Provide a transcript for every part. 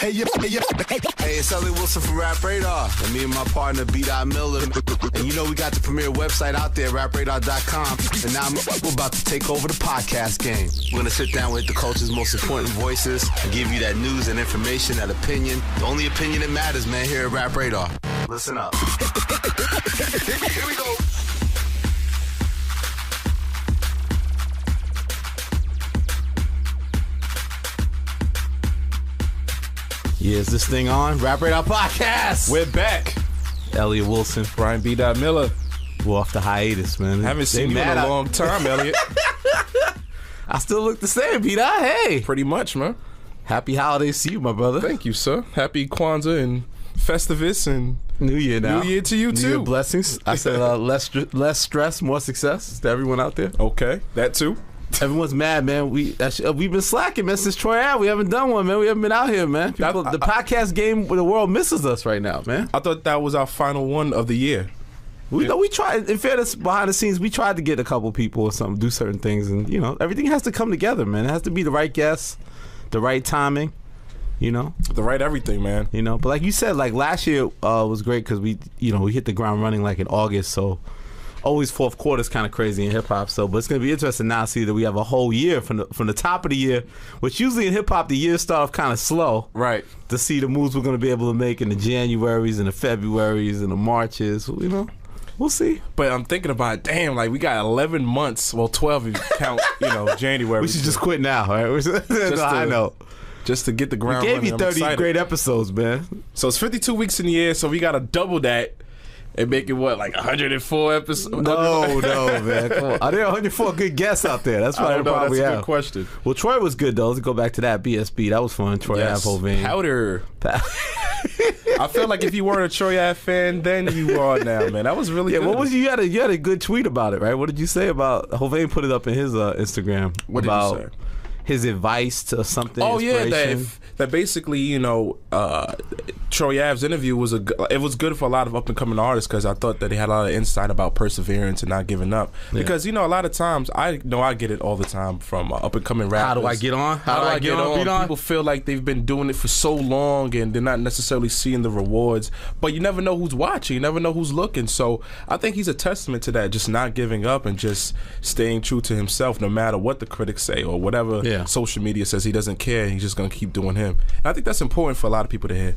Hey, it's Elliot Wilson from Rap Radar, and me and my partner B. Miller. And you know we got the premier website out there, rapradar.com. And now we're about to take over the podcast game. We're gonna sit down with the culture's most important voices and give you that news and information, that opinion. The only opinion that matters, man, here at Rap Radar. Listen up. Here we go. Yeah, is this thing on? Rap Radar Podcast. We're back. Elliot Wilson. Brian B. Miller. We're off the hiatus, man. Haven't seen you in a long time, Elliot. I still look the same, Peter. Hey. Pretty much, man. Happy holidays to you, my brother. Thank you, sir. Happy Kwanzaa and Festivus and New Year now. New Year to you, New too. Year blessings. I said less stress, more success to everyone out there. Okay, that too. Everyone's mad, man. We've been slacking, man, since Troy Ave. We haven't done one, man. We haven't been out here, man. The podcast game where the world misses us right now, man. I thought that was our final one of the year. We tried, in fairness, behind the scenes, we tried to get a couple people or something, do certain things, and, everything has to come together, man. It has to be the right guests, the right timing, The right everything, man. But like you said, like last year was great because we hit the ground running like in August, so always fourth quarter is kind of crazy in hip hop. So, but it's gonna be interesting now to see that we have a whole year from the top of the year, which usually in hip hop the years start off kind of slow. Right. To see the moves we're gonna be able to make in the Januaries and the Februaries and the Marches. We'll see. But I'm thinking about, damn, like we got 11 months. Well, 12 if you count, January. We should just quit now, right? I know. Just to get the ground running. We gave you 30 great episodes, man. So it's 52 weeks in the year, so we got to double that. And make it, like 104 episodes? No, man. Come on. Are there 104 good guests out there? That's what I probably have. That's a good question. Well, Troy was good, though. Let's go back to that. BSB. That was fun. Troy Ave, Hovain. Powder. I feel like if you weren't a Troy Ave fan, then you are now, man. That was really good. What was you had a good tweet about it, right? What did you say about Hovain put it up in his Instagram? What did you say? His advice to something. Oh, yeah, that basically, Troy Ave's interview was good for a lot of up and coming artists because I thought that they had a lot of insight about perseverance and not giving up. Yeah. Because a lot of times I get it all the time from up and coming rappers. How do I get on? How do I get on? People feel like they've been doing it for so long and they're not necessarily seeing the rewards. But you never know who's watching. You never know who's looking. So I think he's a testament to that, just not giving up and just staying true to himself no matter what the critics say or whatever social media says. He doesn't care. He's just going to keep doing him. And I think that's important for a lot of people to hear.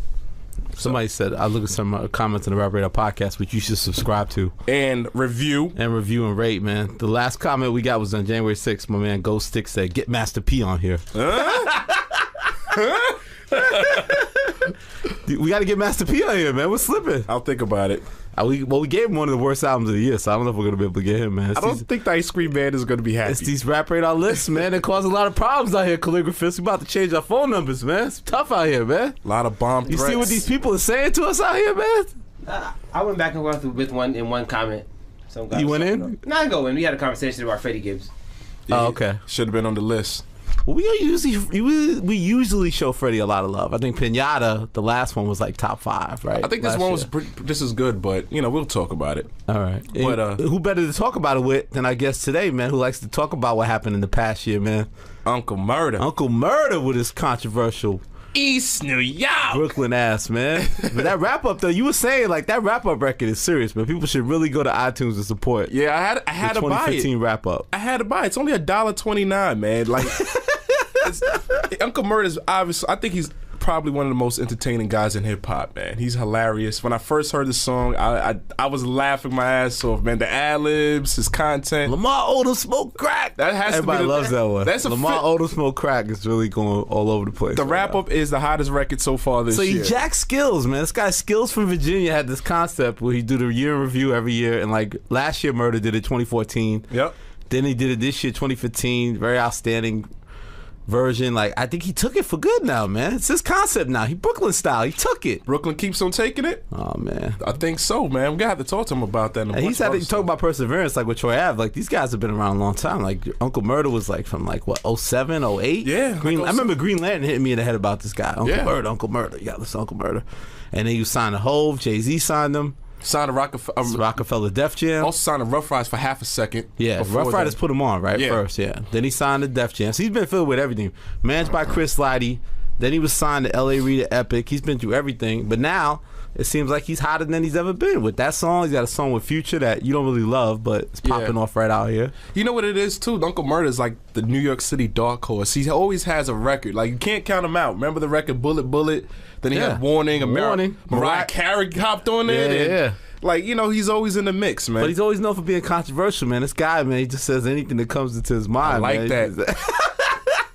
Somebody said, I look at some comments on the Rap Radar podcast, which you should subscribe to. And review. And rate, man. The last comment we got was on January 6th. My man Ghost Stick said, get Master P on here. We got to get Master P on here, man. We're slipping. I'll think about it. We gave him one of the worst albums of the year, so I don't know if we're going to be able to get him, man. I don't think the Ice Cream Man is going to be happy. It's these Rap Radar lists, man, that cause a lot of problems out here, calligraphists. We about to change our phone numbers, man. It's tough out here, man. A lot of bomb threats. You see what these people are saying to us out here, man? I went back and forth with one comment. You went in? No, I go in. We had a conversation about Freddie Gibbs. Yeah, oh, okay. Should have been on the list. Well, we usually show Freddie a lot of love. I think Pinata, the last one, was like top 5, right? I think this one was just as good, but we'll talk about it. All right. But who better to talk about it with than I guess today, man? Who likes to talk about what happened in the past year, man? Uncle Murda. Uncle Murda with his controversial East New York Brooklyn ass, man. But that wrap up though, you were saying like that wrap up record is serious, man. People should really go to iTunes and support. Yeah, I had to buy it. 2015 wrap up. I had to buy it. It's only $1.29, man. Like Uncle Murda's obviously. I think he's probably one of the most entertaining guys in hip hop, man. He's hilarious. When I first heard the song, I was laughing my ass off, man. The ad-libs, his content. Lamar Odom smoke crack. That has Everybody to be loves that one. That's Lamar Odom smoke crack is really going all over the place. The wrap up is the hottest record so far this year. So he jacked Skills, man. This guy Skills from Virginia had this concept where he do the year in review every year, and like last year Murda did it 2014. Yep. Then he did it this year 2015. Very outstanding version. Like I think he took it for good now, man. It's his concept now. He Brooklyn style. He took it. Brooklyn keeps on taking it. Oh man, I think so, man. We gotta have to talk to him about that. He's had to talk about perseverance, like with Troy Ave. Like these guys have been around a long time. Like Uncle Murda was like from like what 07, 08? Yeah. I remember Green Lantern hitting me in the head about this guy. Uncle Murda. You got this Uncle Murda. And then you signed to Hove. Jay-Z signed him. Signed a Rockefeller Def Jam. Also signed a Rough Riders for half a second. Yeah, Rough Riders put him on, right? Yeah. First, yeah. Then he signed the Def Jam. So he's been filled with everything. Managed by Chris Lighty. Then he was signed to L.A. Reid at Epic. He's been through everything, but now it seems like he's hotter than he's ever been. With that song, he's got a song with Future that you don't really love, but it's popping off right out here. You know what it is, too? Uncle Murda is like the New York City dark horse. He always has a record. Like, you can't count him out. Remember the record Bullet Bullet? Then he had Warning. Mariah Carey hopped on it. Yeah. Like, you know, he's always in the mix, man. But he's always known for being controversial, man. This guy, man, he just says anything that comes into his mind. I like that.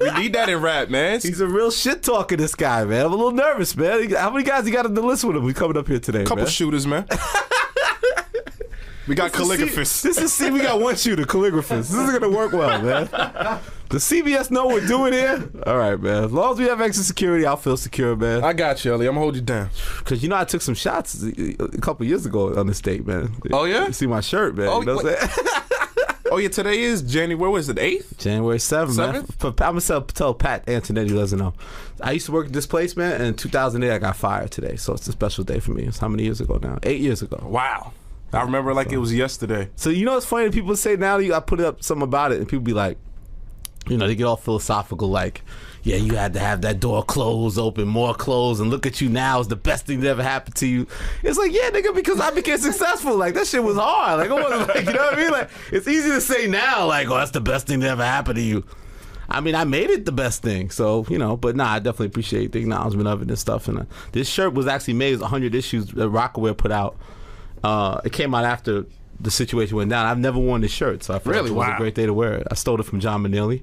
We need that in rap, man. He's a real shit talker, this guy, man. I'm a little nervous, man. How many guys he got on the list with him? We coming up here today, Couple man. shooters, man. We got calligraphists. We got one shooter, calligraphist. This is gonna work well, man. Does CBS know what we're doing here? All right, man. As long as we have extra security, I'll feel secure, man. I got you, Ellie. I'm gonna hold you down. Because you know I took some shots a couple years ago on the state, man. Oh, yeah? You see my shirt, man. Oh, you know what I'm saying? Oh, yeah, today is January, what is it, 8th? January 7th, man. I'm going to tell Pat Antonetti who doesn't know. I used to work at this place, man, and in 2008 I got fired today, so it's a special day for me. It's how many years ago now? 8 years ago. Wow. I remember like it was yesterday. So you know what's funny? People say now I put up something about it, and people be like, you know, they get all philosophical, like, yeah, you had to have that door closed, open, more closed, and look at you now. It's the best thing that ever happened to you. It's like, yeah, nigga, because I became successful. Like, that shit was hard. Like, it wasn't like, you know what I mean? Like, it's easy to say now, like, oh, that's the best thing that ever happened to you. I mean, I made it the best thing. So, you know, but nah, I definitely appreciate the acknowledgement of it and stuff. And this shirt was actually made as 100 issues that Rockaware put out. It came out after the situation went down. I've never worn this shirt, so I felt like it was a great day to wear it. I stole it from John Manili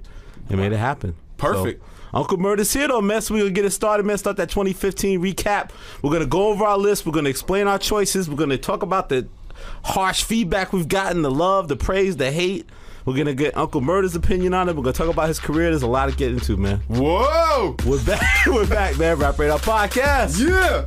and made it happen. Perfect. So, Uncle Murda's here though, man. So we're gonna get it started, man. Start that 2015 recap. We're gonna go over our list. We're gonna explain our choices. We're gonna talk about the harsh feedback we've gotten, the love, the praise, the hate. We're gonna get Uncle Murda's opinion on it. We're gonna talk about his career. There's a lot to get into, man. Whoa! We're back. We're back, man. Rap Radar Podcast. Yeah.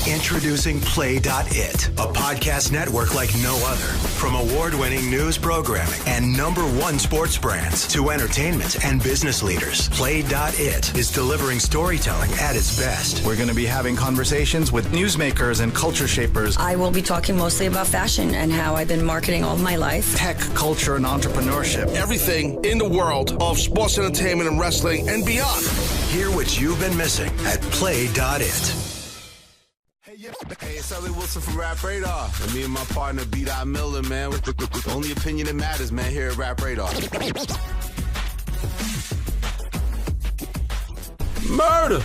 Introducing Play.it, a podcast network like no other. From award-winning news programming and #1 sports brands to entertainment and business leaders, Play.it is delivering storytelling at its best. We're going to be having conversations with newsmakers and culture shapers. I will be talking mostly about fashion and how I've been marketing all my life. Tech, culture, and entrepreneurship. Everything in the world of sports entertainment and wrestling and beyond. Hear what you've been missing at Play.it. Hey, it's Ellie Wilson from Rap Radar. And me and my partner, B.Dot Miller, man. With the only opinion that matters, man, here at Rap Radar. Murda.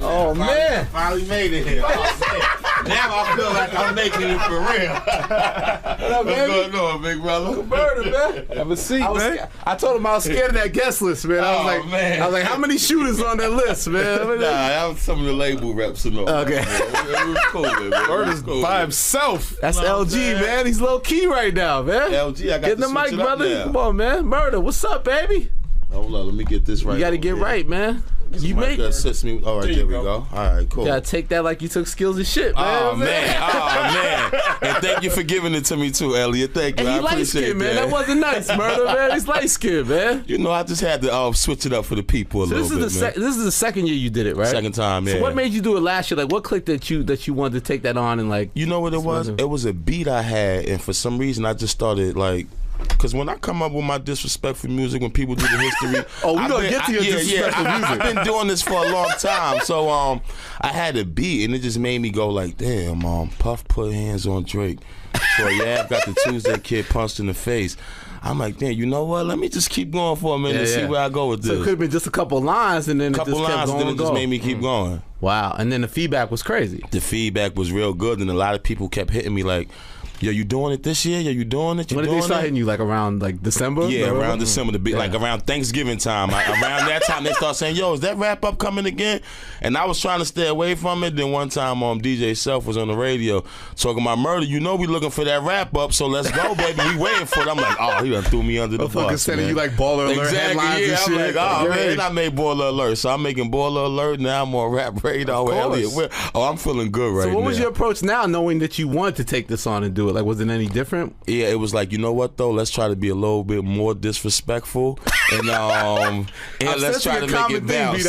Oh, man. Finally made it here. Now I feel like I'm making it for real. What's going on, big brother? Murda, man. Have a seat, man. I told him I was scared of that guest list, man. I was like, how many shooters on that list, man? Nah, that was some of the label reps and all. Okay. It was cool, man. Murda's by himself. That's LG, man. He's low key right now, man. LG, I got get in the mic, brother. Come on, man. Murda, what's up, baby? Hold on, let me get this right. You got to get right, man. You make me. All right, there we go. All right, cool. You gotta take that like you took skills and shit, man. Oh man. And thank you for giving it to me too, Elliot. Thank you. And I he appreciate light-skinned, man. That wasn't nice, Murda, man. He's light skinned, man. You know, I just had to switch it up for the people a little bit, man. This is the second year you did it, right? Second time, yeah. So what made you do it last year? Like, what clicked that you wanted to take that on and like? You know what it was? It was a beat I had, and for some reason I just started like. Because when I come up with my disrespectful music, when people do the history, we're gonna get to your disrespectful music. I've been doing this for a long time, so I had a beat, and it just made me go like, damn, Puff put hands on Drake, so yeah, got the Tuesday Kid punched in the face. I'm like, damn, you know what? Let me just keep going for a minute and see where I go with this. So it could have been just a couple lines, and then it just made me keep going. Wow, and then the feedback was crazy. The feedback was real good, and a lot of people kept hitting me like, yo, you doing it this year? Yo, you doing it? When did they start hitting you? Like around like December? Yeah, around December. Like around Thanksgiving time. Around that time, they start saying, yo, is that wrap up coming again? And I was trying to stay away from it. Then one time, DJ Self was on the radio talking about Murda. You know we looking for that wrap up, so let's go, baby. We waiting for it. I'm like, oh, he done threw me under the bus, sending you like Baller Alert headlines and shit. I'm like, oh, man, I made Baller Alert. So I'm making Baller Alert. Now I'm on Rap Radar with Elliot. I'm feeling good right now. So what was your approach now, knowing that you wanted to take this on and do it? Like, was it any different? Yeah, it was like, you know what though? Let's try to be a little bit more disrespectful, and let's try to make it bounce.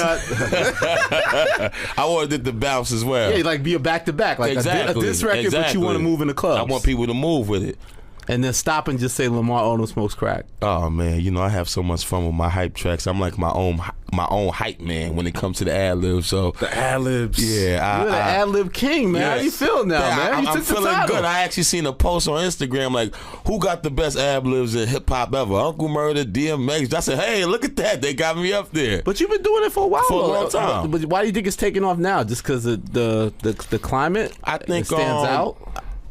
I wanted it to bounce as well. Yeah, like be a back to back, like exactly. a diss record, but you want to move in the clubs. I want people to move with it. And then stop and just say Lamar Odom smokes crack. Oh man, you know I have so much fun with my hype tracks. I'm like my own hype man when it comes to the ad libs. So the ad libs, yeah, you're the ad lib king, man. How you feel now, man? I'm feeling good. I actually seen a post on Instagram like, who got the best ad libs in hip hop ever? Uncle Murda, DMX. I said, hey, look at that. They got me up there. But you've been doing it for a while, for a long time. But why do you think it's taking off now? Just because the climate? I think it stands out.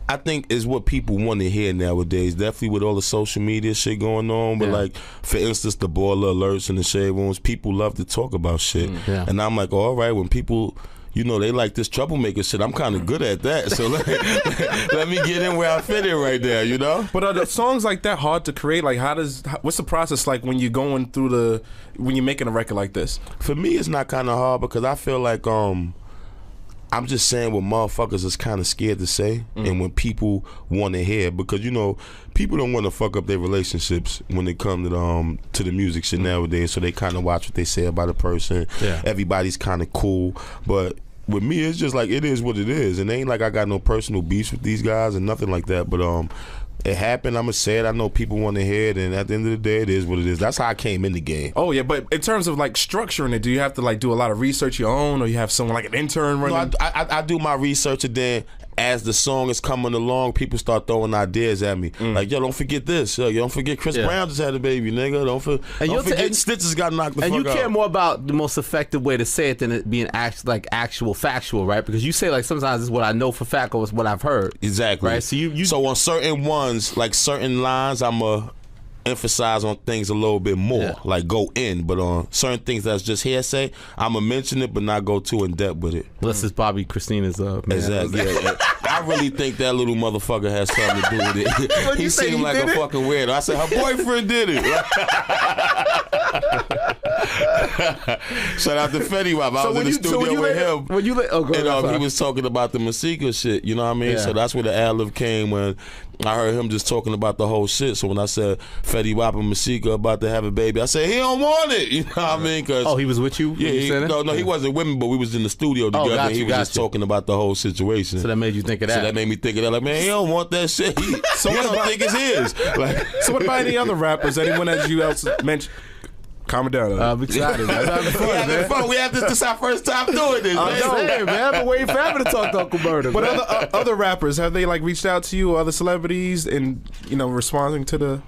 I think is what people want to hear nowadays. Definitely with all the social media shit going on. But like, for instance, the boiler alerts and the shade rooms, people love to talk about shit. And I'm like, all right, when people, you know, they like this troublemaker shit, I'm kind of good at that. So let me get in where I fit in right there, you know? But are the songs like that hard to create? Like, what's the process like when you're going through when you're making a record like this? For me, it's not kind of hard because I feel like, I'm just saying what motherfuckers is kind of scared to say, and when people want to hear, because you know people don't want to fuck up their relationships when it comes to the music shit nowadays. So they kind of watch what they say about a person. Everybody's kind of cool, but with me, it's just like it is what it is, and it ain't like I got no personal beefs with these guys and nothing like that. But it happened. I'm going to say it. I know people want to hear it, and at the end of the day, it is what it is. That's how I came in the game. Oh, yeah, but in terms of, like, structuring it, do you have to, like, do a lot of research your own, or you have someone like an intern running? No, I do my research, and then as the song is coming along, people start throwing ideas at me. Like, yo, don't forget this. Yo, don't forget Chris Brown just had a baby, nigga. Don't forget Stitches got knocked the fuck out. And you care more about the most effective way to say it than it being actual factual, right? Because you say, like, sometimes it's what I know for fact or it's what I've heard. Exactly. Right? So so on certain ones, like certain lines, I'm a emphasize on things a little bit more, like go in, but on certain things that's just hearsay, I'ma mention it but not go too in depth with it. Unless it's Bobby Christina's man. Exactly. I really think that little motherfucker has something to do with it. He seemed like a fucking weirdo. I said her boyfriend did it. Shout out to Fetty Wap. I was in the studio with him. He was talking about the Masika shit, you know what I mean? So that's where the ad-lib came when I heard him just talking about the whole shit. So when I said Fetty Wap and Masika about to have a baby, I said he don't want it. You know what I mean? Cause he was with you? Yeah, he wasn't with me, but we was in the studio together. And he was just talking about the whole situation. So that made you think of that? So that made me think of that. Like, man, he don't want that shit. So he don't think it's his. Like, so what about any other rappers? Anyone that you else mentioned? Calm down. I'm excited. Man. Having fun. We have this is our first time doing this. Man, I've been waiting forever to talk to Uncle Murda. But other rappers, have they like reached out to you or other celebrities and responding to the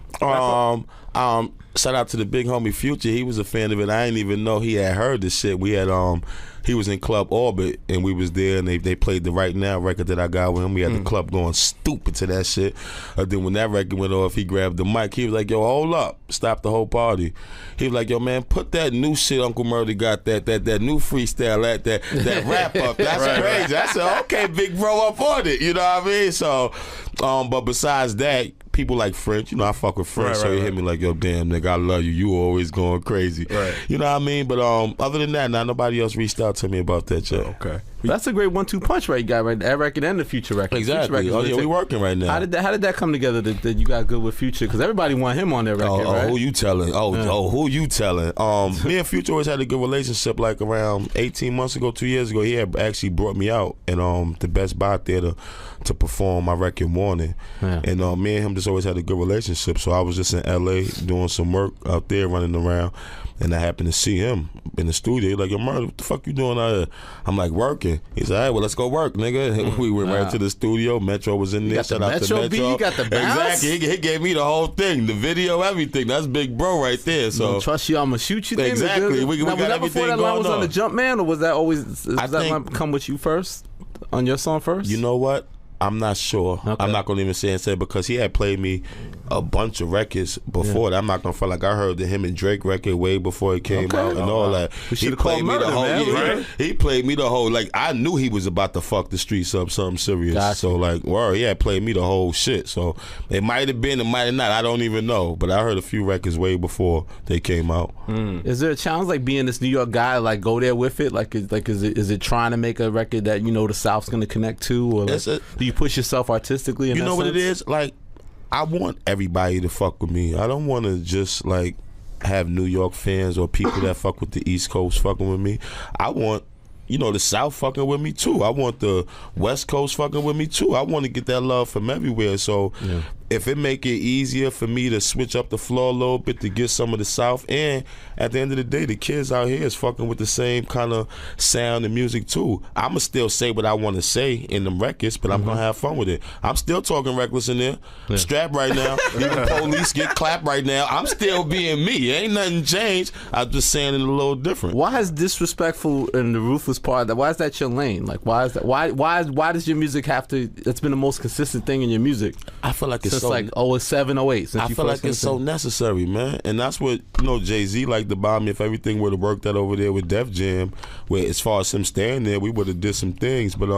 shout out to the big homie Future. He was a fan of it. I didn't even know he had heard this shit. We had he was in Club Orbit and we was there and they played the Right Now record that I got with him. We had the club going stupid to that shit. Then when that record went off, he grabbed the mic. He was like, yo, hold up. Stop the whole party. He was like, yo, man, put that new shit Uncle Murda got, that new freestyle, that rap up. That's crazy. I said, okay, big bro up on it. You know what I mean? So, but besides that, people like French, I fuck with French, so he hit me like, yo, damn, nigga, I love you. You always going crazy. Right. You know what I mean? But other than that, nobody else reached out to me about that shit. Okay. That's a great 1-2 punch right you got right. That record and the Future record. Exactly. Future record we working right now. How did that come together that you got good with Future? Because everybody want him on their record, right? Who you telling? Who you telling? Me and Future always had a good relationship. Like around 18 months ago, 2 years ago, he had actually brought me out in the Best Buy Theater to perform my record Morning. And me and him just always had a good relationship. So I was just in LA doing some work out there, running around. And I happened to see him in the studio. He's like, yo, Murda, what the fuck you doing out here? I'm like, working. He's like, all right, well, let's go work, nigga. We went right to the studio. Metro was in there. Shout out to Metro. You got the bounce? Exactly. He gave me the whole thing, the video, everything. That's big bro right there. So don't trust you, I'm going to shoot you. Exactly. We got everything before that line was on the Jump Man, or was that always, that line come with you first? On your song first? You know what? I'm not sure. Okay. I'm not going to even say because he had played me a bunch of records before that. I'm not going to feel like I heard the him and Drake record way before it came out and all that. He played me the whole He played me the whole, like, I knew he was about to fuck the streets up something serious. Gotcha. So, like, he had played me the whole shit. So, it might have been, it might have not. I don't even know. But I heard a few records way before they came out. Is there a challenge, like, being this New York guy, like, go there with it? Like, is it trying to make a record that, the South's going to connect to? Or like, do you push yourself artistically in that what sense? It is? Like, I want everybody to fuck with me. I don't want to just, like, have New York fans or people that fuck with the East Coast fucking with me. I want, the South fucking with me, too. I want the West Coast fucking with me, too. I want to get that love from everywhere. So if it make it easier for me to switch up the floor a little bit to get some of the South, and at the end of the day, the kids out here is fucking with the same kind of sound and music too. I'ma still say what I want to say in them records, but I'm gonna have fun with it. I'm still talking reckless in there, strap right now. Even police get clapped right now. I'm still being me. Ain't nothing changed. I'm just saying it a little different. Why is disrespectful and the ruthless part? Why is that your lane? Like, why is that? Why does your music have to? That's been the most consistent thing in your music. I feel like it's since so, like 07, 08. I feel like it's so necessary, man, and that's what Jay-Z liked about me. If everything would have worked out over there with Def Jam, where as far as him staying there, we would have did some things. But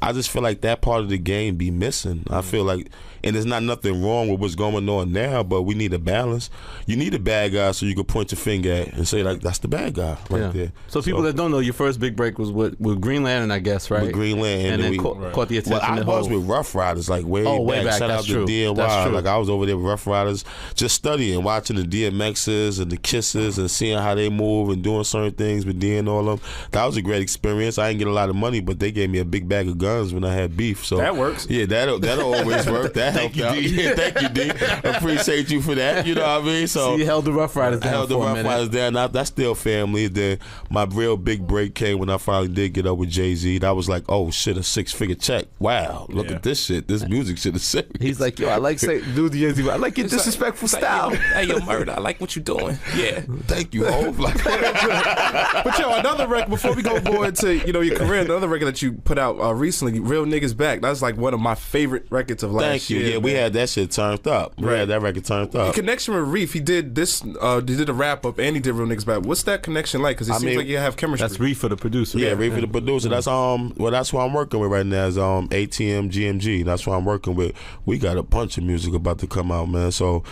I just feel like that part of the game be missing. I feel like, and there's not nothing wrong with what's going on now, but we need a balance. You need a bad guy so you can point your finger at and say, like, that's the bad guy right there. So people that don't know, your first big break was with Green Lantern, I guess, right? With Green Lantern. And then caught the attention. Well, I was with Rough Riders, like way back. Shout out to DNY. Like, I was over there with Rough Riders just studying, watching the DMXs and the Kisses and seeing how they move and doing certain things with D and all of them. That was a great experience. I didn't get a lot of money, but they gave me a big bag of guns when I had beef. So that works. Yeah, that'll always work. That helped out. Yeah, thank you, D. Appreciate you for that. You know what I mean? So you held the Rough Riders down. I held the Rough Riders down. That's still family. Then my real big break came when I finally did get up with Jay-Z. That was like, oh shit, a 6-figure check. Wow, look at this shit. This music shit is serious. He's like, yo, I like dude, Jay-Z. I like your disrespectful style. Hey, yo, Murda, I like what you're doing. Yeah, thank you, Hov. Like, but yo, another record before we go into your career. Another record that you put out recently, Real Niggas Back. That's like one of my favorite records of last year. Thank you. Yeah, we had that shit turned up. We had that record turned up. In connection with Reef, he did this. He did a wrap up and he did Real Niggas Back. What's that connection like? Because it seems like you have chemistry. That's Reef for the producer. Yeah, Reef for the producer. That's that's who I'm working with right now. Is ATM GMG. That's who I'm working with. We got a bunch of music about to come out, man. So.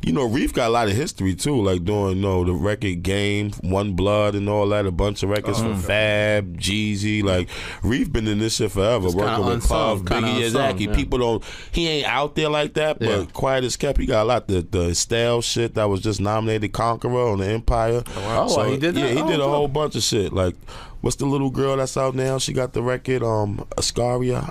Reef got a lot of history too, like doing the record Game, One Blood, and all that. A bunch of records from Fab, Jeezy. Like Reef been in this shit forever, working with Puff, Biggie, exactly. Yeah. People he ain't out there like that, but quiet as kept. He got a lot. The Estelle shit that was just nominated Conqueror on the Empire. Oh, wow. So, he did that? Yeah, he did a whole bunch of shit. Like, what's the little girl that's out now? She got the record, Ascaria.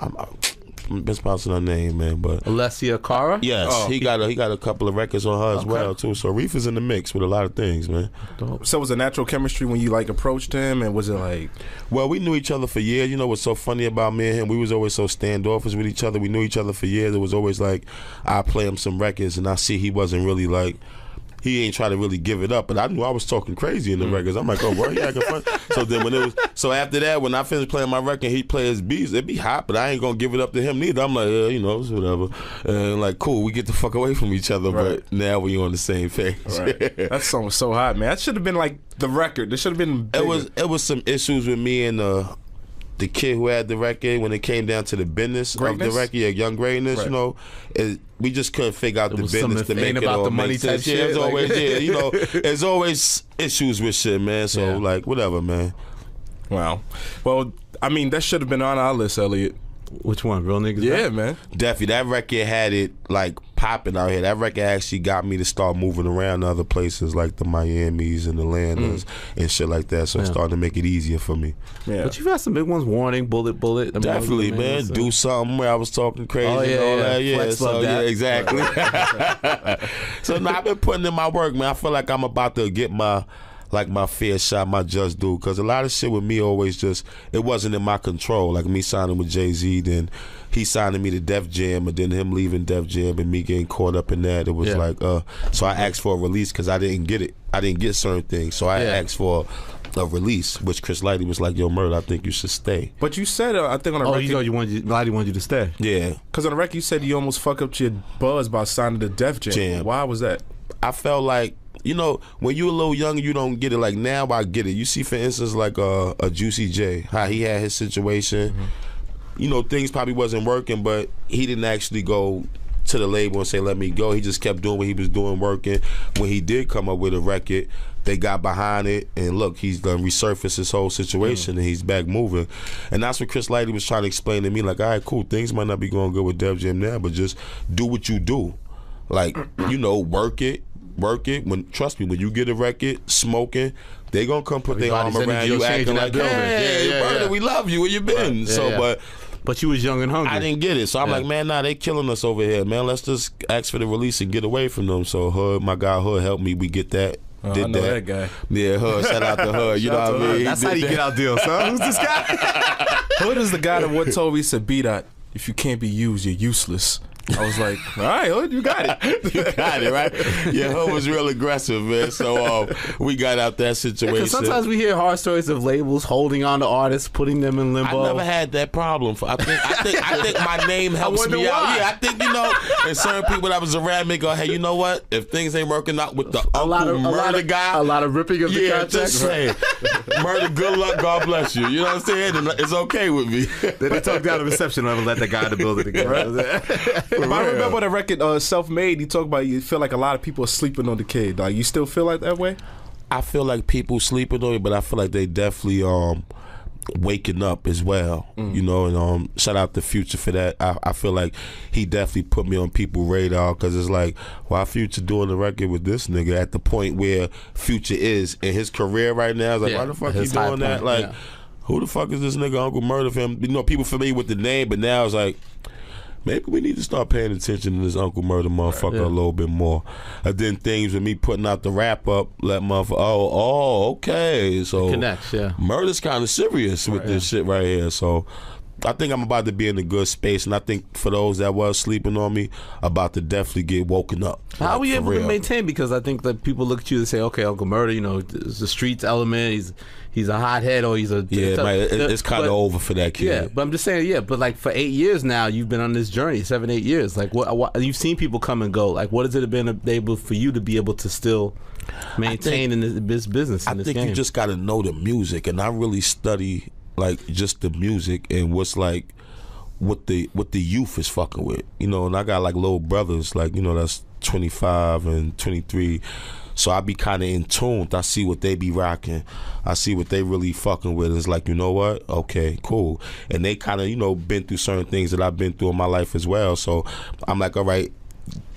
I'm mispronouncing her name, man, but Alessia Cara. Yes, he got a couple of records on her as well too. So Reef is in the mix with a lot of things, man. So was it natural chemistry when you approached him, and was it like? Well, we knew each other for years. What's so funny about me and him? We was always so standoffish with each other. We knew each other for years. It was always like I play him some records, and I see he wasn't really like. He ain't trying to really give it up, but I knew I was talking crazy in the records. I'm like, oh, bro, he acting fun. So then after that, when I finished playing my record, he play his beats. It'd be hot, but I ain't gonna give it up to him neither. I'm like, it's whatever. And like, cool, we get the fuck away from each other, but now we on the same page. Right. That song was so hot, man. That should have been like the record. It should have been bigger. It was some issues with me and the kid who had the record when it came down to the business of the record, Young Greatness. Right. We just couldn't figure out the business to make it all the money make sense. Type shit. It's always, there's always issues with shit, man. So like, whatever, man. Wow. Well, I mean, that should have been on our list, Elliot. Which one? Real Niggas? Yeah, Back? man. Definitely. That record had it like popping out here. That record actually got me to start moving around to other places like the Miamis and Atlantas and shit like that. So it started to make it easier for me. Yeah. But you've had some big ones, Warning, Bullet. Definitely, man. Do Something where I was talking crazy and all that. Yeah, so yeah, exactly. So now I've been putting in my work, man. I feel like I'm about to get my fair shot, my just due, because a lot of shit with me always it wasn't in my control. Like me signing with Jay-Z, then he signing me to Def Jam, and then him leaving Def Jam and me getting caught up in that. It was so I asked for a release because I didn't get it. I didn't get certain things, so I asked for a release, which Chris Lighty was like, yo, Murda, I think you should stay. But you said, I think on a record... Lighty wanted you to stay. Yeah. Because on the record you said you almost fucked up your buzz by signing to Def Jam. Why was that? I felt like, when you a little younger, you don't get it. Like now, I get it. You see, for instance, like a Juicy J, how he had his situation. Things probably wasn't working, but he didn't actually go to the label and say, let me go. He just kept doing what he was doing, working. When he did come up with a record, they got behind it, and look, he's done resurfaced his whole situation, and he's back moving. And that's what Chris Lighty was trying to explain to me, like, all right, cool, things might not be going good with Def Jam now, but just do what you do. Like, work it. Trust me, when you get a record smoking, they gonna come put their arm around you, acting like, hey, brother, we love you. Where you been? But But you was young and hungry. I didn't get it. So I'm like, man, nah, they killing us over here, man. Let's just ask for the release and get away from them. So Hood, my guy Hood, helped me. We get that. Did I know that guy. Yeah, Hood. Shout out to Hood. You know what I mean? That's how you get out deals, son. Who's this guy? Hood is the guy that one told me, he said, B-Dot, if you can't be used, you're useless. I was like, all right, Hood, you got it. You got it, right? Yeah, Hood was real aggressive, man. So we got out that situation. Because sometimes we hear horror stories of labels holding on to artists, putting them in limbo. I never had that problem. I think my name helps me out. Yeah, I think, and certain people that was around me go, hey, you know what? If things ain't working out with the Murda guy. A lot of ripping of the contract. Just say, Murda, good luck, God bless you. You know what I'm saying? And it's okay with me. Then they talk down the reception and let that guy in the building again. Right? But I remember the record Self-Made, you talk about you feel like a lot of people are sleeping on the kid. Like, you still feel like that way? I feel like people sleeping on it, but I feel like they definitely waking up as well. And shout out to Future for that. I feel like he definitely put me on people's radar, because it's like, why Future doing the record with this nigga at the point where Future is in his career right now? It's like, why the fuck he doing that? Like, who the fuck is this nigga Uncle Murda for him? People familiar with the name, but now it's like, maybe we need to start paying attention to this Uncle Murda motherfucker a little bit more. And then things with me putting out the wrap up, let motherfucker, okay. So connects, Murda's kind of serious with this shit right here. So I think I'm about to be in a good space, and I think for those that was sleeping on me, about to definitely get woken up. How are we able to maintain? Because I think that people look at you and say, okay, Uncle Murda, it's the streets element, he's a hothead, or he's a... it's kind of over for that kid. Yeah, but I'm just saying, but like for 8 years now, you've been on this journey, 7, 8 years. Like, what you've seen people come and go. Like, what has it been able for you to be able to still maintain in this business, in this game? I think you just got to know the music, and I really study like just the music and what's like what the youth is fucking with, and I got like little brothers, like, that's 25 and 23, so I be kind of in tune. I see what they be rocking, I see what they really fucking with. It's like, you know what, okay, cool. And they kind of been through certain things that I've been through in my life as well, so I'm like, all right,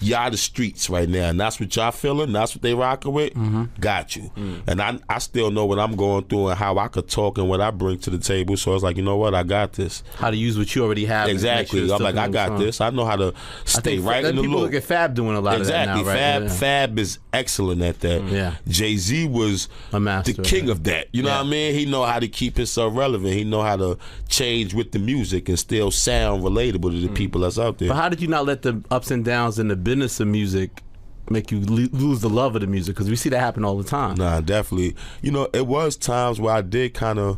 y'all the streets right now, and that's what y'all feeling, that's what they rocking with. Got you. And I still know what I'm going through and how I could talk and what I bring to the table, so it's like, you know what, I got this. How to use what you already have. Exactly. I'm like, I got this. I know how to stay right in the loop. People look at Fab doing a lot of that now, right? Fab is excellent at that. Yeah. Jay-Z was a master, the king of that. You know what I mean? He know how to keep himself relevant. He know how to change with the music and still sound relatable to the people that's out there. But how did you not let the ups and downs in the business of music make you lose the love of the music? Because we see that happen all the time. Nah, definitely. It was times where I did kind of,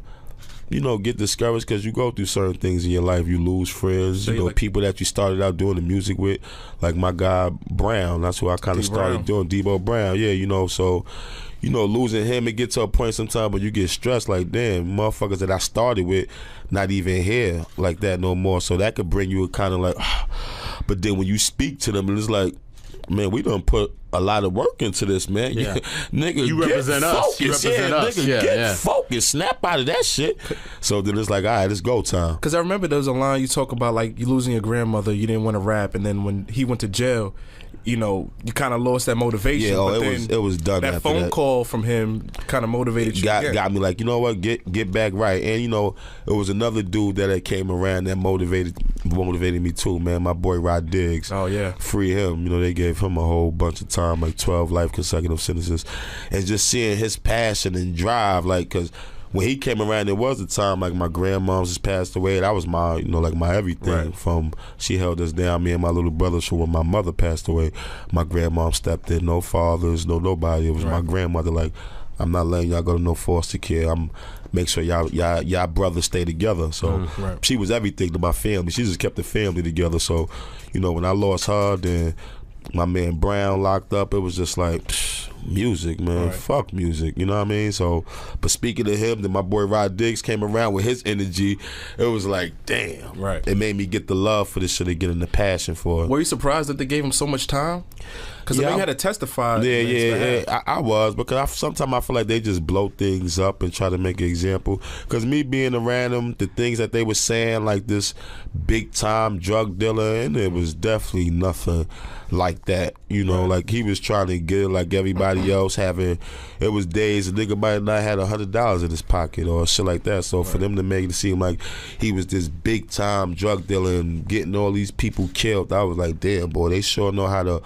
get discouraged, because you go through certain things in your life. You lose friends, people that you started out doing the music with, like my guy Brown. That's who I kind of started doing, Debo Brown. Yeah, so, losing him, it gets to a point sometimes where you get stressed, like, damn, motherfuckers that I started with not even here like that no more. So that could bring you a kind of like, but then when you speak to them, and it's like, man, we done put a lot of work into this, man. Yeah. Nigga, you represent us. You represent us. Nigga, get focused. Snap out of that shit. So then it's like, all right, it's go time. Because I remember there was a line you talk about, like, you losing your grandmother, you didn't want to rap, and then when he went to jail, you kind of lost that motivation. Yeah, but it was done. That after phone call from him kind of motivated you. Got me like, you know what, get back right. And it was another dude that came around that motivated me too, man. My boy Rod Diggs. Oh yeah, free him. They gave him a whole bunch of time, like 12 life consecutive sentences, and just seeing his passion and drive, like, because when he came around, there was a time like my grandmom's just passed away. That was my, like my everything. Right. From she held us down, me and my little brother. So when my mother passed away, my grandmom stepped in. No fathers, no nobody. It was my grandmother. Like, I'm not letting y'all go to no foster care. I'm make sure y'all brothers stay together. So she was everything to my family. She just kept the family together. So, when I lost her, then my man Brown locked up. It was just like, music, man. Fuck music. You know what I mean? So, but speaking of him, then my boy Rod Diggs came around with his energy. It was like, damn. Right. It made me get the love for this shit and getting the passion for it. Were you surprised that they gave him so much time? Because he had to testify. Yeah. I was, because sometimes I feel like they just blow things up and try to make an example. Because me being around them, the things that they were saying, like this big time drug dealer, and it was definitely nothing like that. Like he was trying to get like everybody everybody else having. It was days a nigga might not had $100 in his pocket or shit like that. So for them to make it seem like he was this big time drug dealer and getting all these people killed, I was like, damn, boy, they sure know how to,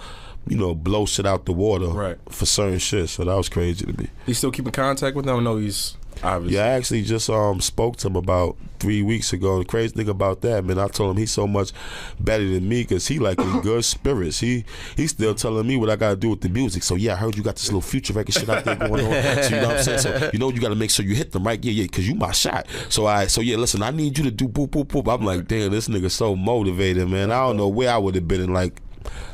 blow shit out the water for certain shit. So that was crazy to me. You still keep in contact with them? No, he's obviously. Yeah, I actually just spoke to him about 3 weeks ago. The crazy thing about that, man, I told him he's so much better than me because he like in good spirits. He's still telling me what I got to do with the music. So yeah, I heard you got this little future record shit out there going on. So you know what I'm saying? So you got to make sure you hit them right. Yeah, because you my shot. So yeah, listen, I need you to do boop boop boop. I'm like, damn, this nigga so motivated, man. I don't know where I would have been in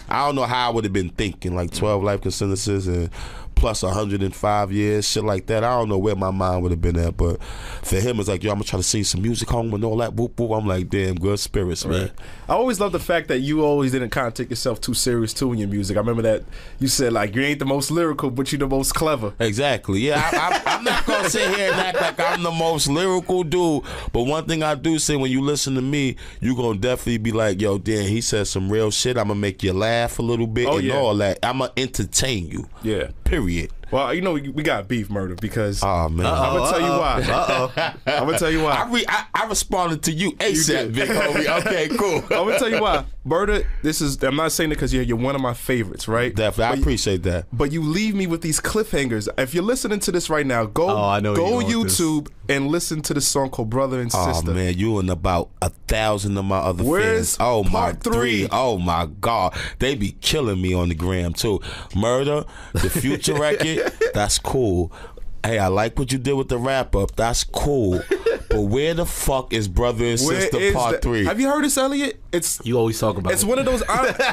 I don't know how I would have been thinking, 12 life sentences and plus 105 years, shit like that. I don't know where my mind would have been at, but for him, it's like, yo, I'm gonna try to sing some music home and all that, boop, boop. I'm like, damn, good spirits, man. I always love the fact that you always didn't kind of take yourself too serious, too, in your music. I remember that you said, you ain't the most lyrical, but you the most clever. Exactly, yeah. I'm not gonna sit here and act like I'm the most lyrical dude, but one thing I do say, when you listen to me, you gonna definitely be like, yo, damn, he said some real shit. I'm gonna make you laugh a little bit all that. I'm gonna entertain you. Yeah. Period. Well, we got beef, Murda, because man. I'm gonna tell you why. I'm gonna tell you why. I responded to you ASAP, big homie. Okay, cool. I'm gonna tell you why, Murda. I'm not saying it because you're one of my favorites, right? Definitely, I appreciate that. But you leave me with these cliffhangers. If you're listening to this right now, go YouTube and listen to the song called "Brother and Sister." Oh man, you and about 1,000 of my other Where's fans. Oh my part 3? Oh my God, they be killing me on the gram too. Murda, the Future record. That's cool. Hey, I like what you did with the wrap up. That's cool. But where the fuck is Brother and Sister Part 3? Have you heard this, Elliot? You always talk about it. It's one of those.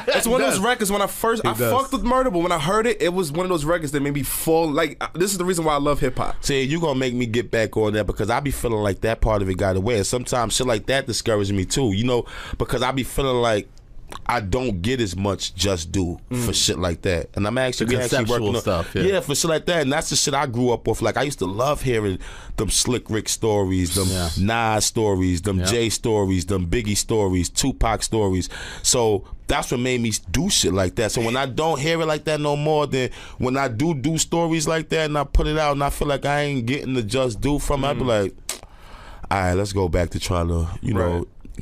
It's one of those records. When I fucked with Murda, but when I heard it, it was one of those records that made me fall. This is the reason why I love hip hop. See, you gonna make me get back on that because I be feeling like that part of it got away. And sometimes shit like that discourages me too. Because I be feeling like I don't get as much just due for shit like that, and we actually working on stuff. Yeah, for shit like that, and that's the shit I grew up with. I used to love hearing them Slick Rick stories, them Nas stories, them Jay stories, them Biggie stories, Tupac stories. So that's what made me do shit like that. So when I don't hear it like that no more, then when I do stories like that and I put it out and I feel like I ain't getting the just due from it, I be like, all right, let's go back to trying to,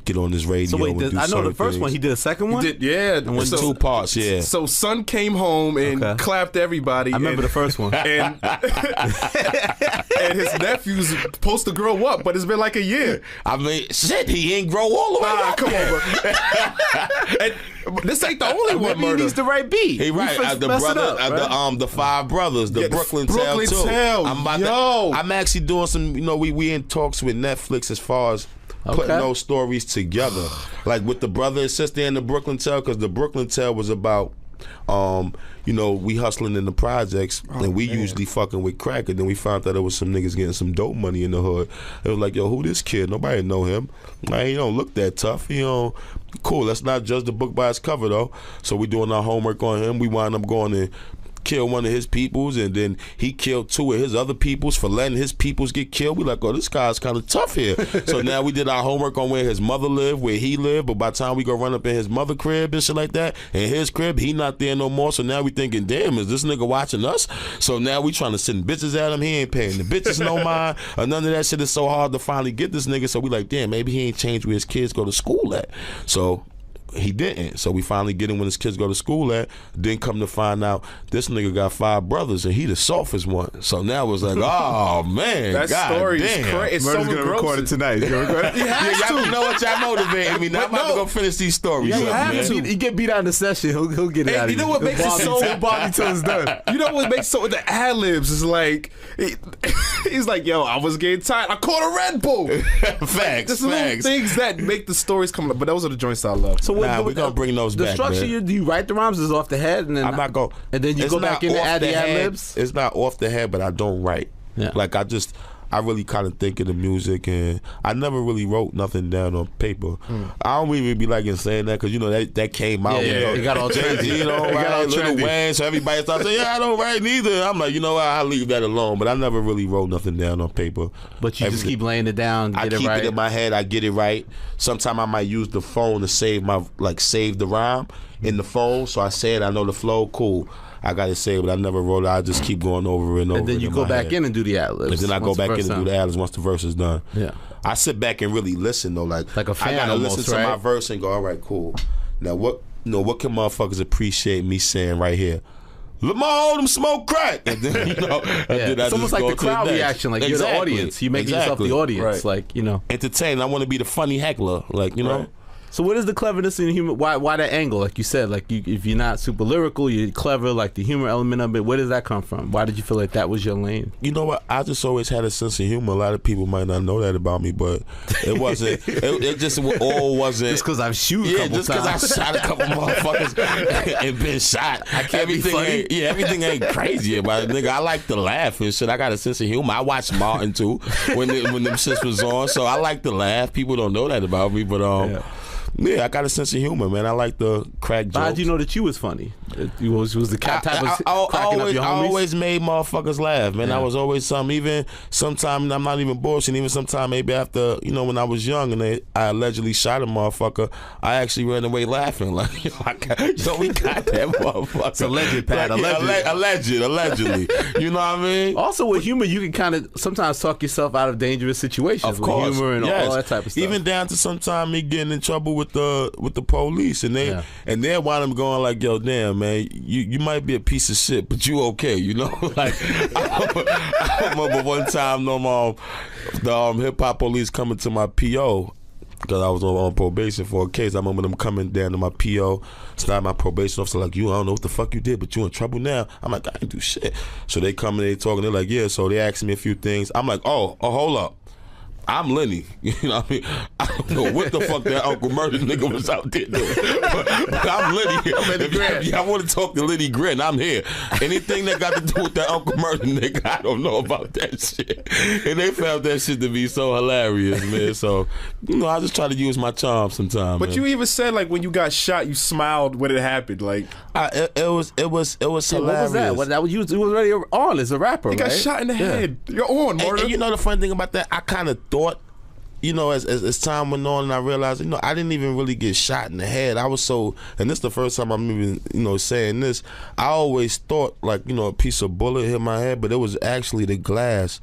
get on this radio. So wait, I know the first one. He did a second one. He did, and so, 2 parts. Yeah. So Son came home and clapped everybody. I remember the first one. And his nephews supposed to grow up, but it's been like a year. I mean, shit, he ain't grow all the way up. Come on, bro. And this ain't the only one. Maybe he needs the right beat. He right. The 5 brothers, the Brooklyn Tale too. I'm actually doing some. We in talks with Netflix as far as putting those stories together, like with the Brother and Sister and the Brooklyn Tale, because the Brooklyn Tale was about, we hustling in the projects, and we usually fucking with crack, and then we found out there was some niggas getting some dope money in the hood. It was like, yo, who this kid? Nobody know him. He don't look that tough. Cool. Let's not judge the book by its cover though. So we doing our homework on him. We wind up going and kill one of his peoples, and then he killed 2 of his other peoples for letting his peoples get killed. We like, oh, this guy's kind of tough here. So now we did our homework on where his mother lived, where he lived, but by the time we go run up in his mother crib and shit like that, and his crib, he not there no more. So now we thinking, damn, is this nigga watching us? So now we trying to send bitches at him. He ain't paying the bitches no mind, or none of that shit. Is so hard to finally get this nigga. So we like, damn, maybe he ain't changed where his kids go to school at. So he didn't. So we finally get him when his kids go to school at. Then come to find out this nigga got 5 brothers and he the softest one. So now it was like, oh man, that God story damn. is crazy. It's Murda's gonna record it tonight. He's gonna record it. You know what, y'all motivated me. Now I'm about to go finish these stories. He get beat out in the session. He'll get it out of you. You know what makes it so Bobby till it's done. You know what makes so the ad libs is like he's like, yo, I was getting tired. I caught a Red Bull. Facts. Just little things that make the stories come up. But those are the joints I love. So we're gonna bring those the back. The structure, do you write the rhymes is off the head, and then I'm not going. And then you go back in and add the ad libs. It's not off the head, but I don't write. Yeah. I really kind of think of the music, and I never really wrote nothing down on paper. I don't even be liking saying that because that came out. It got all trendy. Right? Lil Wayne, so everybody starts saying, "Yeah, I don't write neither." I'm like, I'll leave that alone. But I never really wrote nothing down on paper. But you just keep laying it down. I keep it in my head. I get it right. Sometimes I might use the phone to save the rhyme in the phone. So I say it. I know the flow. Cool. I gotta say it, but I never wrote it. I just keep going over it and over. And then you go back in and do the ad-libs. And then I go back in and do the ad-libs once the verse is done. Yeah. I sit back and really listen though, like a fan I gotta almost, listen to my verse and go, all right, cool. Now what can motherfuckers appreciate me saying right here? Lamar Odom smoke crack. And then, it's almost like the crowd reaction. Like, you're the audience. You make yourself the audience. Right. Like, entertain. I want to be the funny heckler. Like, you know. Right. So what is the cleverness in the humor? Why that angle? Like you said, like if you're not super lyrical, you're clever. Like the humor element of it, where does that come from? Why did you feel like that was your lane? You know what? I just always had a sense of humor. A lot of people might not know that about me, but it wasn't. it just all wasn't. Just because I've shot a couple because I shot a couple motherfuckers and been shot. I can't be funny. Everything ain't crazy about it, nigga. I like to laugh and shit. I got a sense of humor. I watched Martin too when them shits was on, so I like to laugh. People don't know that about me, but yeah, I got a sense of humor, man. I like the crack jokes. How'd you know that you was funny? You was the type of cracking up your homies? I always made motherfuckers laugh, man. Yeah. I was always something. Even sometimes, I'm not even bullshitting, even sometimes maybe after, when I was young and I allegedly shot a motherfucker, I actually ran away laughing. Like, we got that motherfucker. It's alleged, Pat. Allegedly. You know what I mean? Also, with humor, you can kind of sometimes talk yourself out of dangerous situations. Of course. With humor and all that type of stuff. Even down to sometimes me getting in trouble with the police, and they're wind up going like, yo, damn, man, you might be a piece of shit, but you okay, Like, I remember one time, the hip hop police coming to my PO because I was on probation for a case. I remember them coming down to my PO, started my probation officer like, I don't know what the fuck you did, but you in trouble now. I'm like, I didn't do shit. So they come and they talking. They're like, yeah. So they asked me a few things. I'm like, oh, hold up. I'm Lenny. You know what I mean? I don't know what the fuck that Uncle Murda nigga was out there doing. But I'm Lenny. If y'all want to talk to Lenny Grin, I'm here. Anything that got to do with that Uncle Murda nigga, I don't know about that shit. And they found that shit to be so hilarious, man. So, I just try to use my charm sometimes. But you even said, like, when you got shot, you smiled when it happened. Like, it was hilarious. What was that? You was already on as a rapper, You got shot in the head. You're on, Murda. And the funny thing about that, I kind of thought, as time went on and I realized, I didn't even really get shot in the head. I was so, and this is the first time I'm even, saying this, I always thought like, a piece of bullet hit my head, but it was actually the glass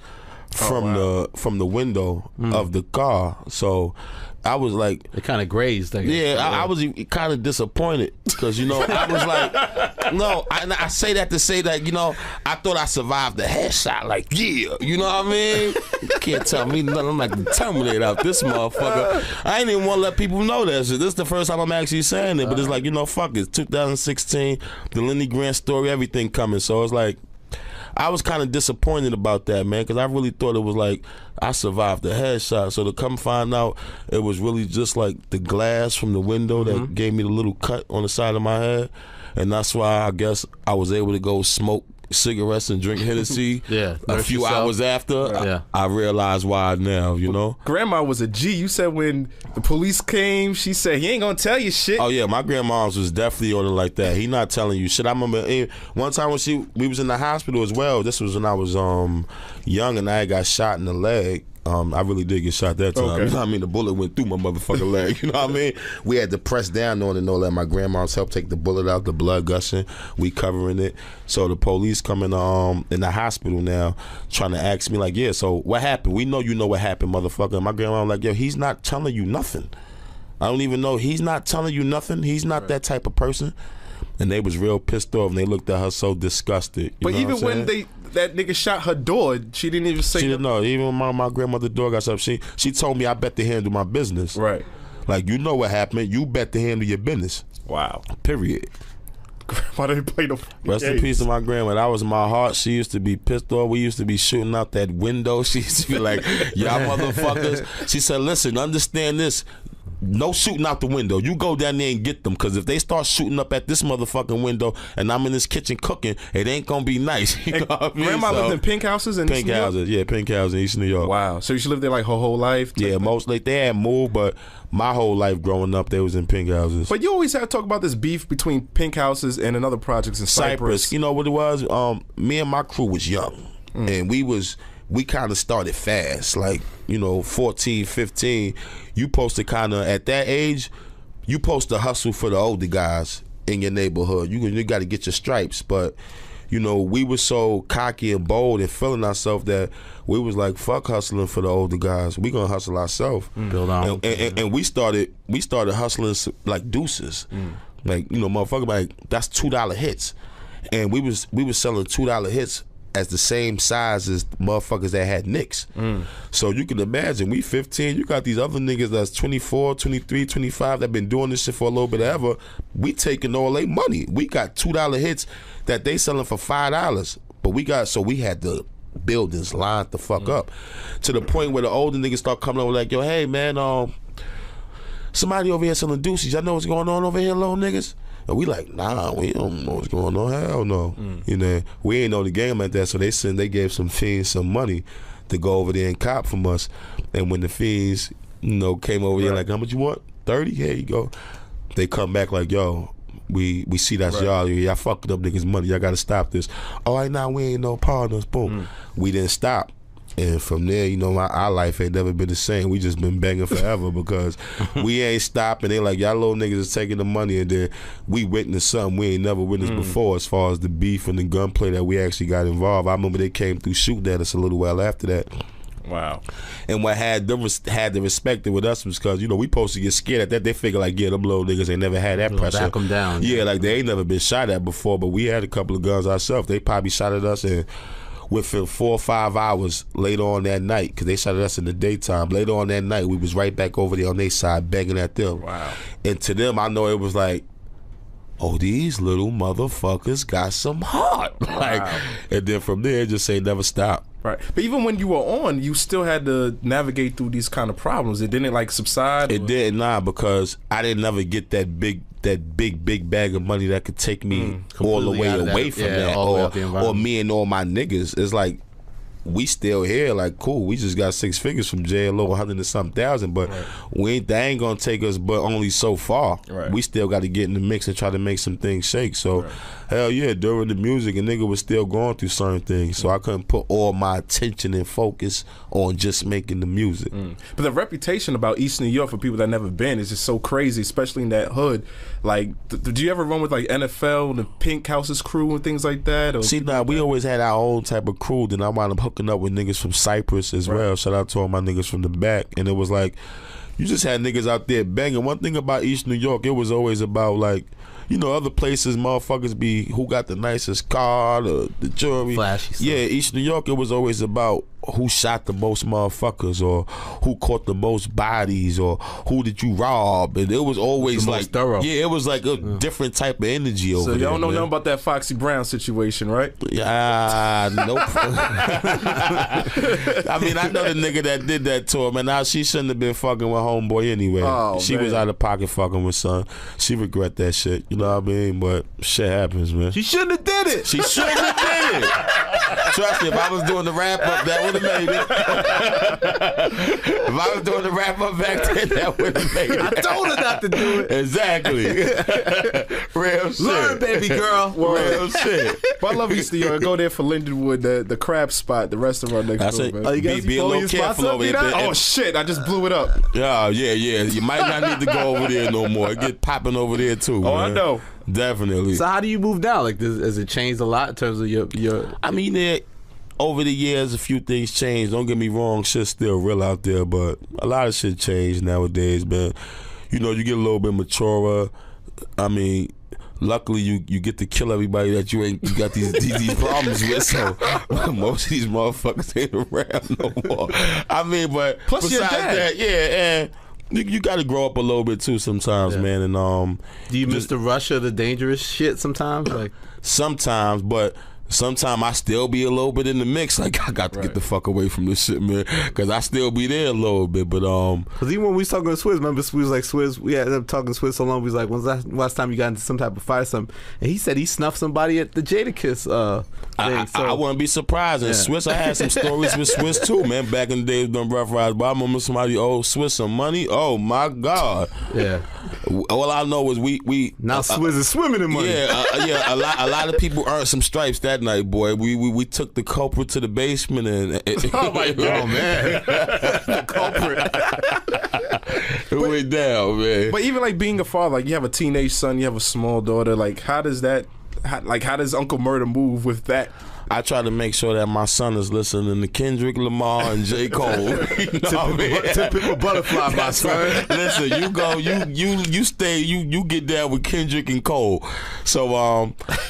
from the window of the car. So I was like, it kind of grazed. I was kind of disappointed because I was like, no, I say that to say that I thought I survived the headshot. Like, yeah, you know what I mean? You can't tell me nothing. I'm like the Terminator out this motherfucker. I ain't even want to let people know that shit. This is the first time I'm actually saying it, but it's like fuck it. 2016, the Lenny Grant story, everything coming. So it's like, I was kind of disappointed about that, man, because I really thought it was like I survived the headshot. So to come find out it was really just like the glass from the window that gave me the little cut on the side of my head. And that's why I guess I was able to go smoke cigarettes and drink Hennessy a few hours after. I realized why now, Grandma was a G. You said when the police came, she said, he ain't gonna tell you shit. Oh yeah, my grandma's was definitely on it like that. He not telling you shit. I remember one time when we was in the hospital as well. This was when I was young and I got shot in the leg. I really did get shot that time. Okay. You know what I mean? The bullet went through my motherfucking leg. You know what I mean? We had to press down on it and all that. My grandma's helped take the bullet out, the blood gushing. We covering it. So the police coming in the hospital now trying to ask me like, yeah, so what happened? We know you know what happened, motherfucker. And my grandma was like, yo, he's not telling you nothing. I don't even know. He's not telling you nothing. He's not that type of person. And they was real pissed off and they looked at her so disgusted. But even when that nigga shot her door, she didn't even say. She didn't know. Even when my grandmother's door got up, she told me I bet to handle my business. Right. Like, you know what happened. You bet to handle your business. Wow. Period. Why didn't play the Rest in peace to my grandma. That was my heart. She used to be pissed off. We used to be shooting out that window. She used to be like, y'all motherfuckers. She said, listen, understand this. No shooting out the window. You go down there and get them, because if they start shooting up at this motherfucking window and I'm in this kitchen cooking, it ain't gonna be nice. You know what I mean? Grandma lived in pink houses in Pink houses, yeah, pink houses in East New York. Wow. So she lived there like her whole life? Yeah, mostly. They had moved, but my whole life growing up, they was in pink houses. But you always had to talk about this beef between pink houses and another projects in Cypress. You know what it was? Me and my crew was young, and we kind of started fast, like, 14, 15. You supposed to kind of, at that age, you supposed to hustle for the older guys in your neighborhood. You got to get your stripes. But you know, we were so cocky and bold and feeling ourselves that we was like, fuck hustling for the older guys. We gonna hustle ourselves. Build on. And we started hustling like deuces. Like, you know, motherfucker, like that's $2 hits. And we was selling $2 hits as the same size as motherfuckers that had nicks. So you can imagine, we 15, you got these other niggas that's 24, 23, 25 that been doing this shit for a little bit ever. We taking all their money. We got $2 hits that they selling for $5. But we had the buildings lined the fuck up to the point where the older niggas start coming over like, yo, hey man, somebody over here selling deuces. Y'all know what's going on over here, little niggas? And we like, nah, we don't know what's going on. Hell no. You know, we ain't know the game like that. So they gave some fiends some money to go over there and cop from us. And when the fiends, you know, came over there like, how much you want? 30? Here you go. They come back like, yo, we see that's y'all. Y'all fucking up niggas' money. Y'all got to stop this. All right, now we ain't no partners. Boom. We didn't stop. And from there, you know, our life ain't never been the same. We just been banging forever because we ain't stopping. They like, y'all little niggas is taking the money, and then we witnessed something we ain't never witnessed before as far as the beef and the gunplay that we actually got involved. I remember they came through shooting at us a little while after that. Wow. And what had the respect with us was because, you know, we supposed to get scared at that. They figure like, yeah, them little niggas ain't never had that pressure. Back them down. Yeah, like they ain't never been shot at before, but we had a couple of guns ourselves. They probably shot at us and within 4 or 5 hours later on that night, because they shot at us in the daytime, later on that night, we was right back over there on their side begging at them. Wow. And to them, I know it was like, oh, these little motherfuckers got some heart. Like, and then from there, it just ain't never stop. Right. But even when you were on, you still had to navigate through these kind of problems. It didn't like subside? It didn't, because I didn't ever get that big bag of money that could take me all the way away from that. Or me and all my niggas. It's like, we still here, like, cool, we just got 6 figures from jail, 100 and something thousand, but they ain't gonna take us but only so far. We still got to get in the mix and try to make some things shake. So hell yeah, during the music, a nigga was still going through certain things, so I couldn't put all my attention and focus on just making the music. But the reputation about East New York for people that never been is just so crazy, especially in that hood. Like, did you ever run with like NFL and the Pink House's crew and things like that? Or see, nah, we always had our own type of crew. Then I wound up hooking up with niggas from Cyprus as well. Shout out to all my niggas from the back. And it was like, you just had niggas out there banging. One thing about East New York, it was always about like, you know, other places motherfuckers be who got the nicest car, the jewelry. Flashy stuff. Yeah, East New York, it was always about who shot the most motherfuckers, or who caught the most bodies, or who did you rob. And it was always like thorough. Yeah, it was like a different type of energy over there. So y'all don't know nothing about that Foxy Brown situation, right? Yeah, nope. I mean, I know the nigga that did that to him, and now she shouldn't have been fucking with homeboy anyway. She was out of pocket fucking with son. She regret that shit, you know what I mean? But shit happens, man. She shouldn't have did it. She shouldn't have did it. Trust me, if I was doing the wrap up, that would have made it. If I was doing the wrap up back then, that would have made it. I told her not to do it. Exactly. Real shit. Learn, baby girl. Real shit. But I love East New York. I go there for Lindenwood, the crab spot, the restaurant next door, man. Oh, you guys be a little careful over there. Oh shit! I just blew it up. Yeah. You might not need to go over there no more. It get popping over there too. Oh, man. I know. Definitely. So how do you move down? Like, has it changed a lot in terms of your? I mean, over the years, a few things changed. Don't get me wrong, shit's still real out there, but a lot of shit changed nowadays, man. You know, you get a little bit maturer. I mean, luckily you get to kill everybody that you got these problems with, so most of these motherfuckers ain't around no more. I mean, but plus besides that, and you got to grow up a little bit too sometimes, man. And do you miss the rush of the dangerous shit sometimes? Like sometimes, but sometimes I still be a little bit in the mix. Like, I got to get the fuck away from this shit, man, because I still be there a little bit. But because even when we was talking to Swizz, remember Swizz was like, Swizz, we had talking to Swizz so long, we was like, when's the last time you got into some type of fight or something? And he said he snuffed somebody at the Jadakiss thing. I wouldn't be surprised. And Swizz, I had some stories with Swizz too, man. Back in the days, done rough rides. But I remember somebody owed Swizz some money. Oh my God. Yeah. All I know is we now Swizz is swimming in money. Yeah, a lot of people earned some stripes that night, boy. We took the culprit to the basement and oh my God, man, the culprit. But way down, man. But even like being a father, like you have a teenage son, you have a small daughter. Like how does Uncle Murda move with that? I try to make sure that my son is listening to Kendrick Lamar and J. Cole. You know what I mean? Typical butterfly, my son. Listen, you go, you stay, you get down with Kendrick and Cole. So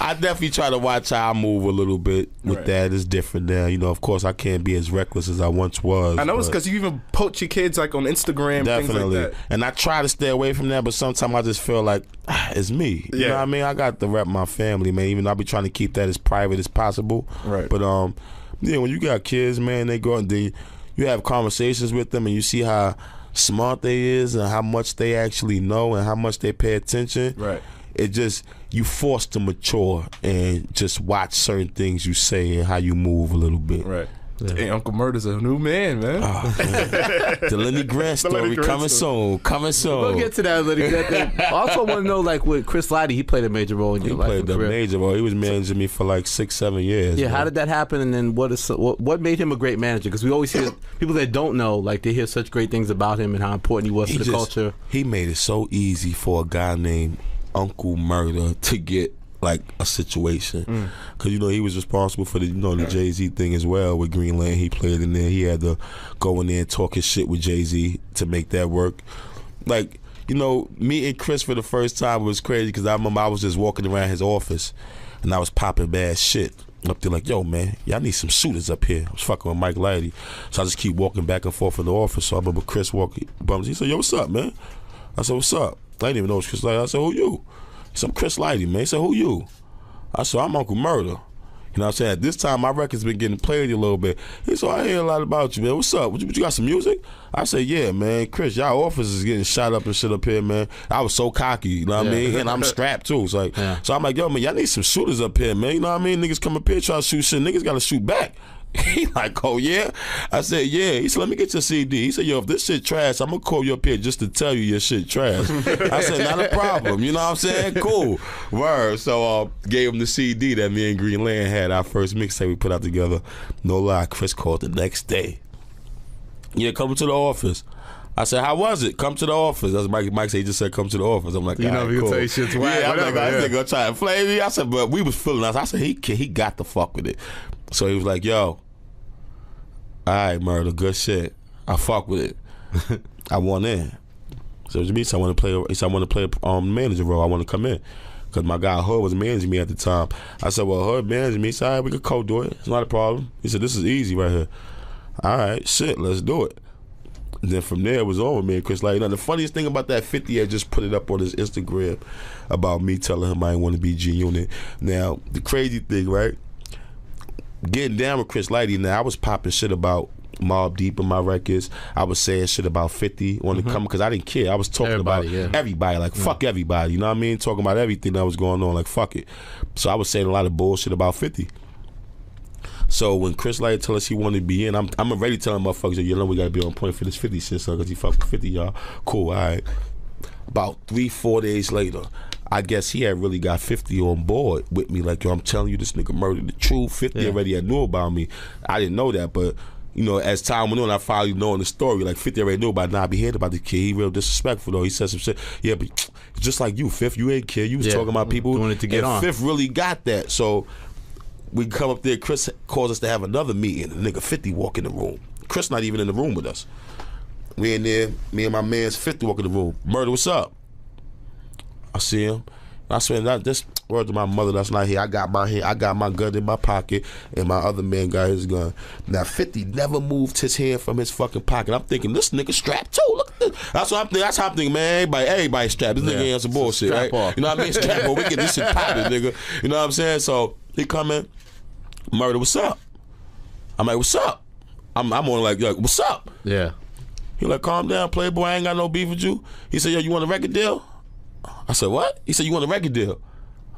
I definitely try to watch how I move a little bit with that. It's different now. You know, of course, I can't be as reckless as I once was. I know it's because you even poach your kids like on Instagram, definitely. things like that. And I try to stay away from that, but sometimes I just feel like it's me. You know what I mean? I got to rep my family, man. Even though I be trying to keep that as private as possible. Right. But yeah, when you got kids, man, they go and you have conversations with them and you see how smart they is and how much they actually know and how much they pay attention. Right. It just, you forced to mature and just watch certain things you say and how you move a little bit. Right. Yeah. Hey, Uncle Murda's a new man, man. Oh, man. The Lenny Grant story coming soon. We'll get to that Lenny Grant thing. I also want to know, like, with Chris Lighty, he played a major role in your life. He played a major role. He was managing me for like 6-7 years. Yeah, man. how did that happen? And then what made him a great manager? Because we always hear people that don't know, like, they hear such great things about him and how important he was to the culture. He made it so easy for a guy named Uncle Murda to get like a situation, because you know he was responsible for the the Jay-Z thing as well with Greenland. He played in there. He had to go in there and talk his shit with Jay-Z to make that work. Like, you know, meeting Chris for the first time was crazy because I remember I was just walking around his office and I was popping bad shit up there like, yo man, y'all need some shooters up here. I was fucking with Mike Lighty, so I just keep walking back and forth in the office. So I remember Chris walking bums. He said, yo, what's up, man? I said, what's up? I didn't even know it was Chris Lighty. I said, who you? He said, I'm Chris Lighty, man. He said, who you? I said, I'm Uncle Murda. You know what I'm saying? At this time, my record's been getting played a little bit. He said, I hear a lot about you, man. What's up? What you got some music? I said, yeah, man. Chris, y'all office is getting shot up and shit up here, man. I was so cocky, you know what I mean? And I'm strapped, too. It's like, so I'm like, yo, man, y'all need some shooters up here, man. You know what I mean? Niggas come up here try to shoot shit. Niggas got to shoot back. He like, oh yeah? I said, yeah. He said, let me get your CD. He said, yo, if this shit trash, I'm gonna call you up here just to tell you your shit trash. I said, not a problem. You know what I'm saying? Cool. Word. So gave him the CD that me and Greenland had, our first mixtape we put out together. No lie, Chris called the next day. Yeah, come to the office. I said, how was it? Come to the office. That's Mike said, he just said, come to the office. I'm like, you know, he cool. tell you shit's whack. Yeah, I'm like, I think gonna try and play me. I said, but we was feeling us. I said, he got to fuck with it. So he was like, yo, all right, Murda, good shit. I fuck with it. I want in. So what you mean? So I want to play a manager role. I want to come in. Because my guy Hood was managing me at the time. I said, well, Hood managing me. He said, all right, we could co-do it. It's not a problem. He said, this is easy right here. All right, shit, let's do it. And then from there, it was on with me and Chris Lighty. Now, the funniest thing about that 50, I just put it up on his Instagram about me telling him I didn't want to be G-Unit. Now, the crazy thing, right? Getting down with Chris Lighty, now I was popping shit about Mobb Deep in my records. I was saying shit about 50 on the come because I didn't care. I was talking about everybody, like fuck everybody, you know what I mean? Talking about everything that was going on, like fuck it. So I was saying a lot of bullshit about 50. So when Chris Lighty tell us he wanted to be in, I'm already telling motherfuckers, you know, we gotta be on point for this 50 shit, son, because he fuck with 50, y'all. Cool, all right. About 3-4 days later, I guess he had really got 50 on board with me. Like, yo, I'm telling you, this nigga murdered the truth. 50 already had knew about me. I didn't know that, but, you know, as time went on, I finally knowing the story. Like, 50 already knew about it. Now I be hearing about the kid. He real disrespectful, though. He said some shit. Yeah, but just like you, Fifth, you ain't kid. You was talking about people. Doing it to get on. Fifth really got that. So we come up there. Chris calls us to have another meeting. The nigga 50 walk in the room. Chris not even in the room with us. We in there. Me and my man's 50 walk in the room. Murda, what's up? I see him. I swear, not this word to my mother that's not here. I got my gun in my pocket, and my other man got his gun. Now 50 never moved his hand from his fucking pocket. I'm thinking this nigga strapped too. Look at this. That's what I'm thinking. That's how I'm thinking, man. Everybody strapped. This nigga ain't some bullshit, right? Off. You know what I mean? Strap off. We get this shit popping, nigga. You know what I'm saying? So he come in, Murda, what's up? I'm like, what's up? I'm on like, what's up? Yeah. He like, calm down, playboy. I ain't got no beef with you. He said, yo, you want a record deal? I said, what? He said, you want a record deal?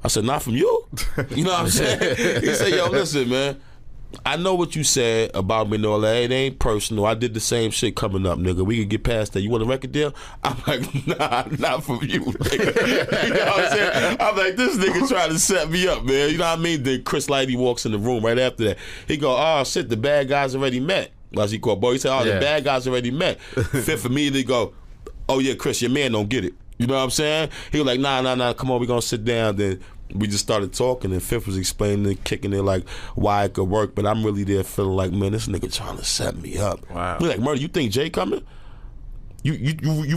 I said, not from you. You know what I'm saying? He said, yo, listen, man. I know what you said about me and all that. It ain't personal. I did the same shit coming up, nigga. We can get past that. You want a record deal? I'm like, nah, not from you, nigga. You know what I'm saying? I'm like, this nigga trying to set me up, man. You know what I mean? Then Chris Lighty walks in the room right after that. He go, oh, shit, the bad guys already met. As he called, boy, he said, oh, the bad guys already met. Fifth immediately go, oh yeah, Chris, your man don't get it. You know what I'm saying? He was like, nah, come on, we gonna sit down. Then we just started talking, and Fifth was explaining and kicking it like why it could work. But I'm really there feeling like, man, this nigga trying to set me up. Wow. We're like, Murda, you think Jay coming? You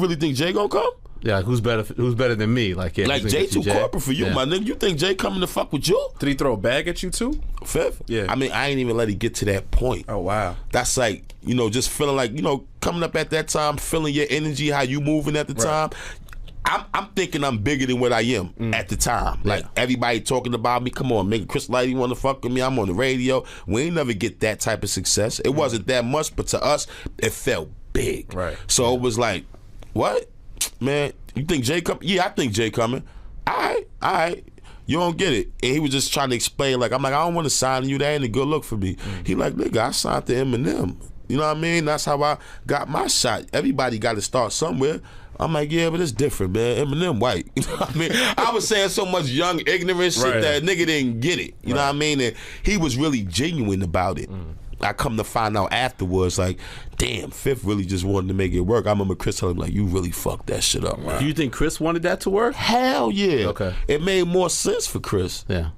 really think Jay gonna come? Yeah, like, who's better than me? Like, yeah, Like Jay too corporate for you, my nigga. You think Jay coming to fuck with you? Did he throw a bag at you too? Fifth? Yeah. I mean, I ain't even let it get to that point. Oh wow. That's like, just feeling like, coming up at that time, feeling your energy, how you moving at the time. I'm thinking I'm bigger than what I am at the time. Like everybody talking about me. Come on, nigga, Chris Lighty want to fuck with me. I'm on the radio. We ain't never get that type of success. It wasn't that much, but to us, it felt big. Right. So it was like, what? Man, you think Jay coming? Yeah, I think Jay coming. All right. You don't get it. And he was just trying to explain, like, I'm like, I don't want to sign you. That ain't a good look for me. He like, nigga, I signed to Eminem. You know what I mean? That's how I got my shot. Everybody got to start somewhere. I'm like, yeah, but it's different, man. Eminem white. You know what I mean? I was saying so much young, ignorant shit that nigga didn't get it. You know what I mean? And he was really genuine about it. I come to find out afterwards, like, damn, Fifth really just wanted to make it work. I remember Chris telling him, like, you really fucked that shit up, man. Do you think Chris wanted that to work? Hell yeah. Okay. It made more sense for Chris. Yeah.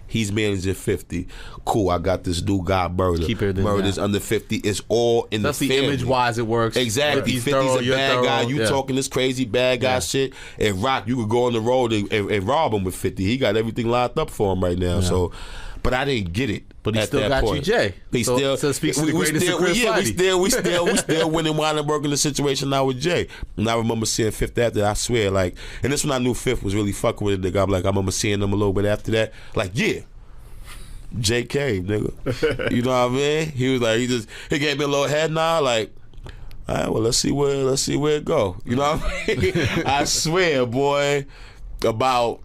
He's managing 50. Cool, I got this new guy, Murda. Keep everything Murda's down. under 50. It's all in the family. Image-wise, it works. Exactly. He's 50's thorough, a you're bad thorough. guy. You talking this crazy bad guy shit. And Rock, you could go on the road and rob him with 50. He got everything lined up for him right now. So, but I didn't get it. But he at still that got point. you, Jay. He So speaks to the greatness of Chris Lighty. we still winning, wind up working the situation now with Jay. And I remember seeing Fifth after, I swear, like, and this when I knew Fifth was really fucking with it, nigga. I'm like, I remember seeing him a little bit after that. Like, yeah. Jay came, nigga. You know what I mean? He was like, he gave me a little head nod, like, all right, well, let's see where it go. You know what I mean? I swear, boy, about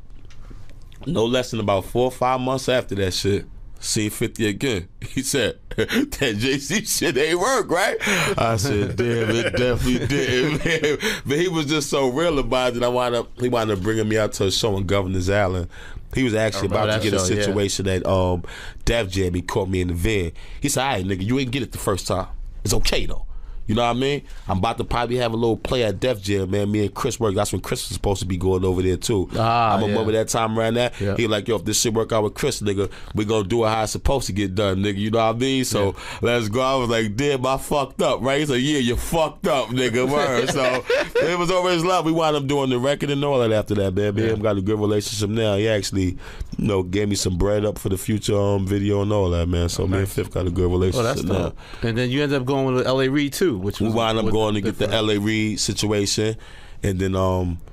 no less than about 4 or 5 months after that shit, seen 50 again. He said, that JC shit ain't work, right? I said, damn, it definitely did, man. But he was just so real about it. He wound up bringing me out to a show in Governor's Island. He was actually about to get a situation at Def Jam. He caught me in the van. He said, all right, nigga, you ain't get it the first time. It's okay, though. You know what I mean? I'm about to probably have a little play at Def Jam, man. Me and Chris work. That's when Chris was supposed to be going over there, too. I remember that time around that. Yeah. He like, yo, if this shit work out with Chris, nigga, we gonna do it how it's supposed to get done, nigga. You know what I mean? So let's go. I was like, damn, I fucked up, right? He's like, yeah, you fucked up, nigga. Word. So it was over his love. We wound up doing the record and all that after that, man. Me and him got a good relationship now. He actually, gave me some bread up for the future video and all that, man. So me and Fifth got a good relationship now. And then you ended up going with L.A. Reid, too. Which we wound up going to get the L.A. Reid situation, and then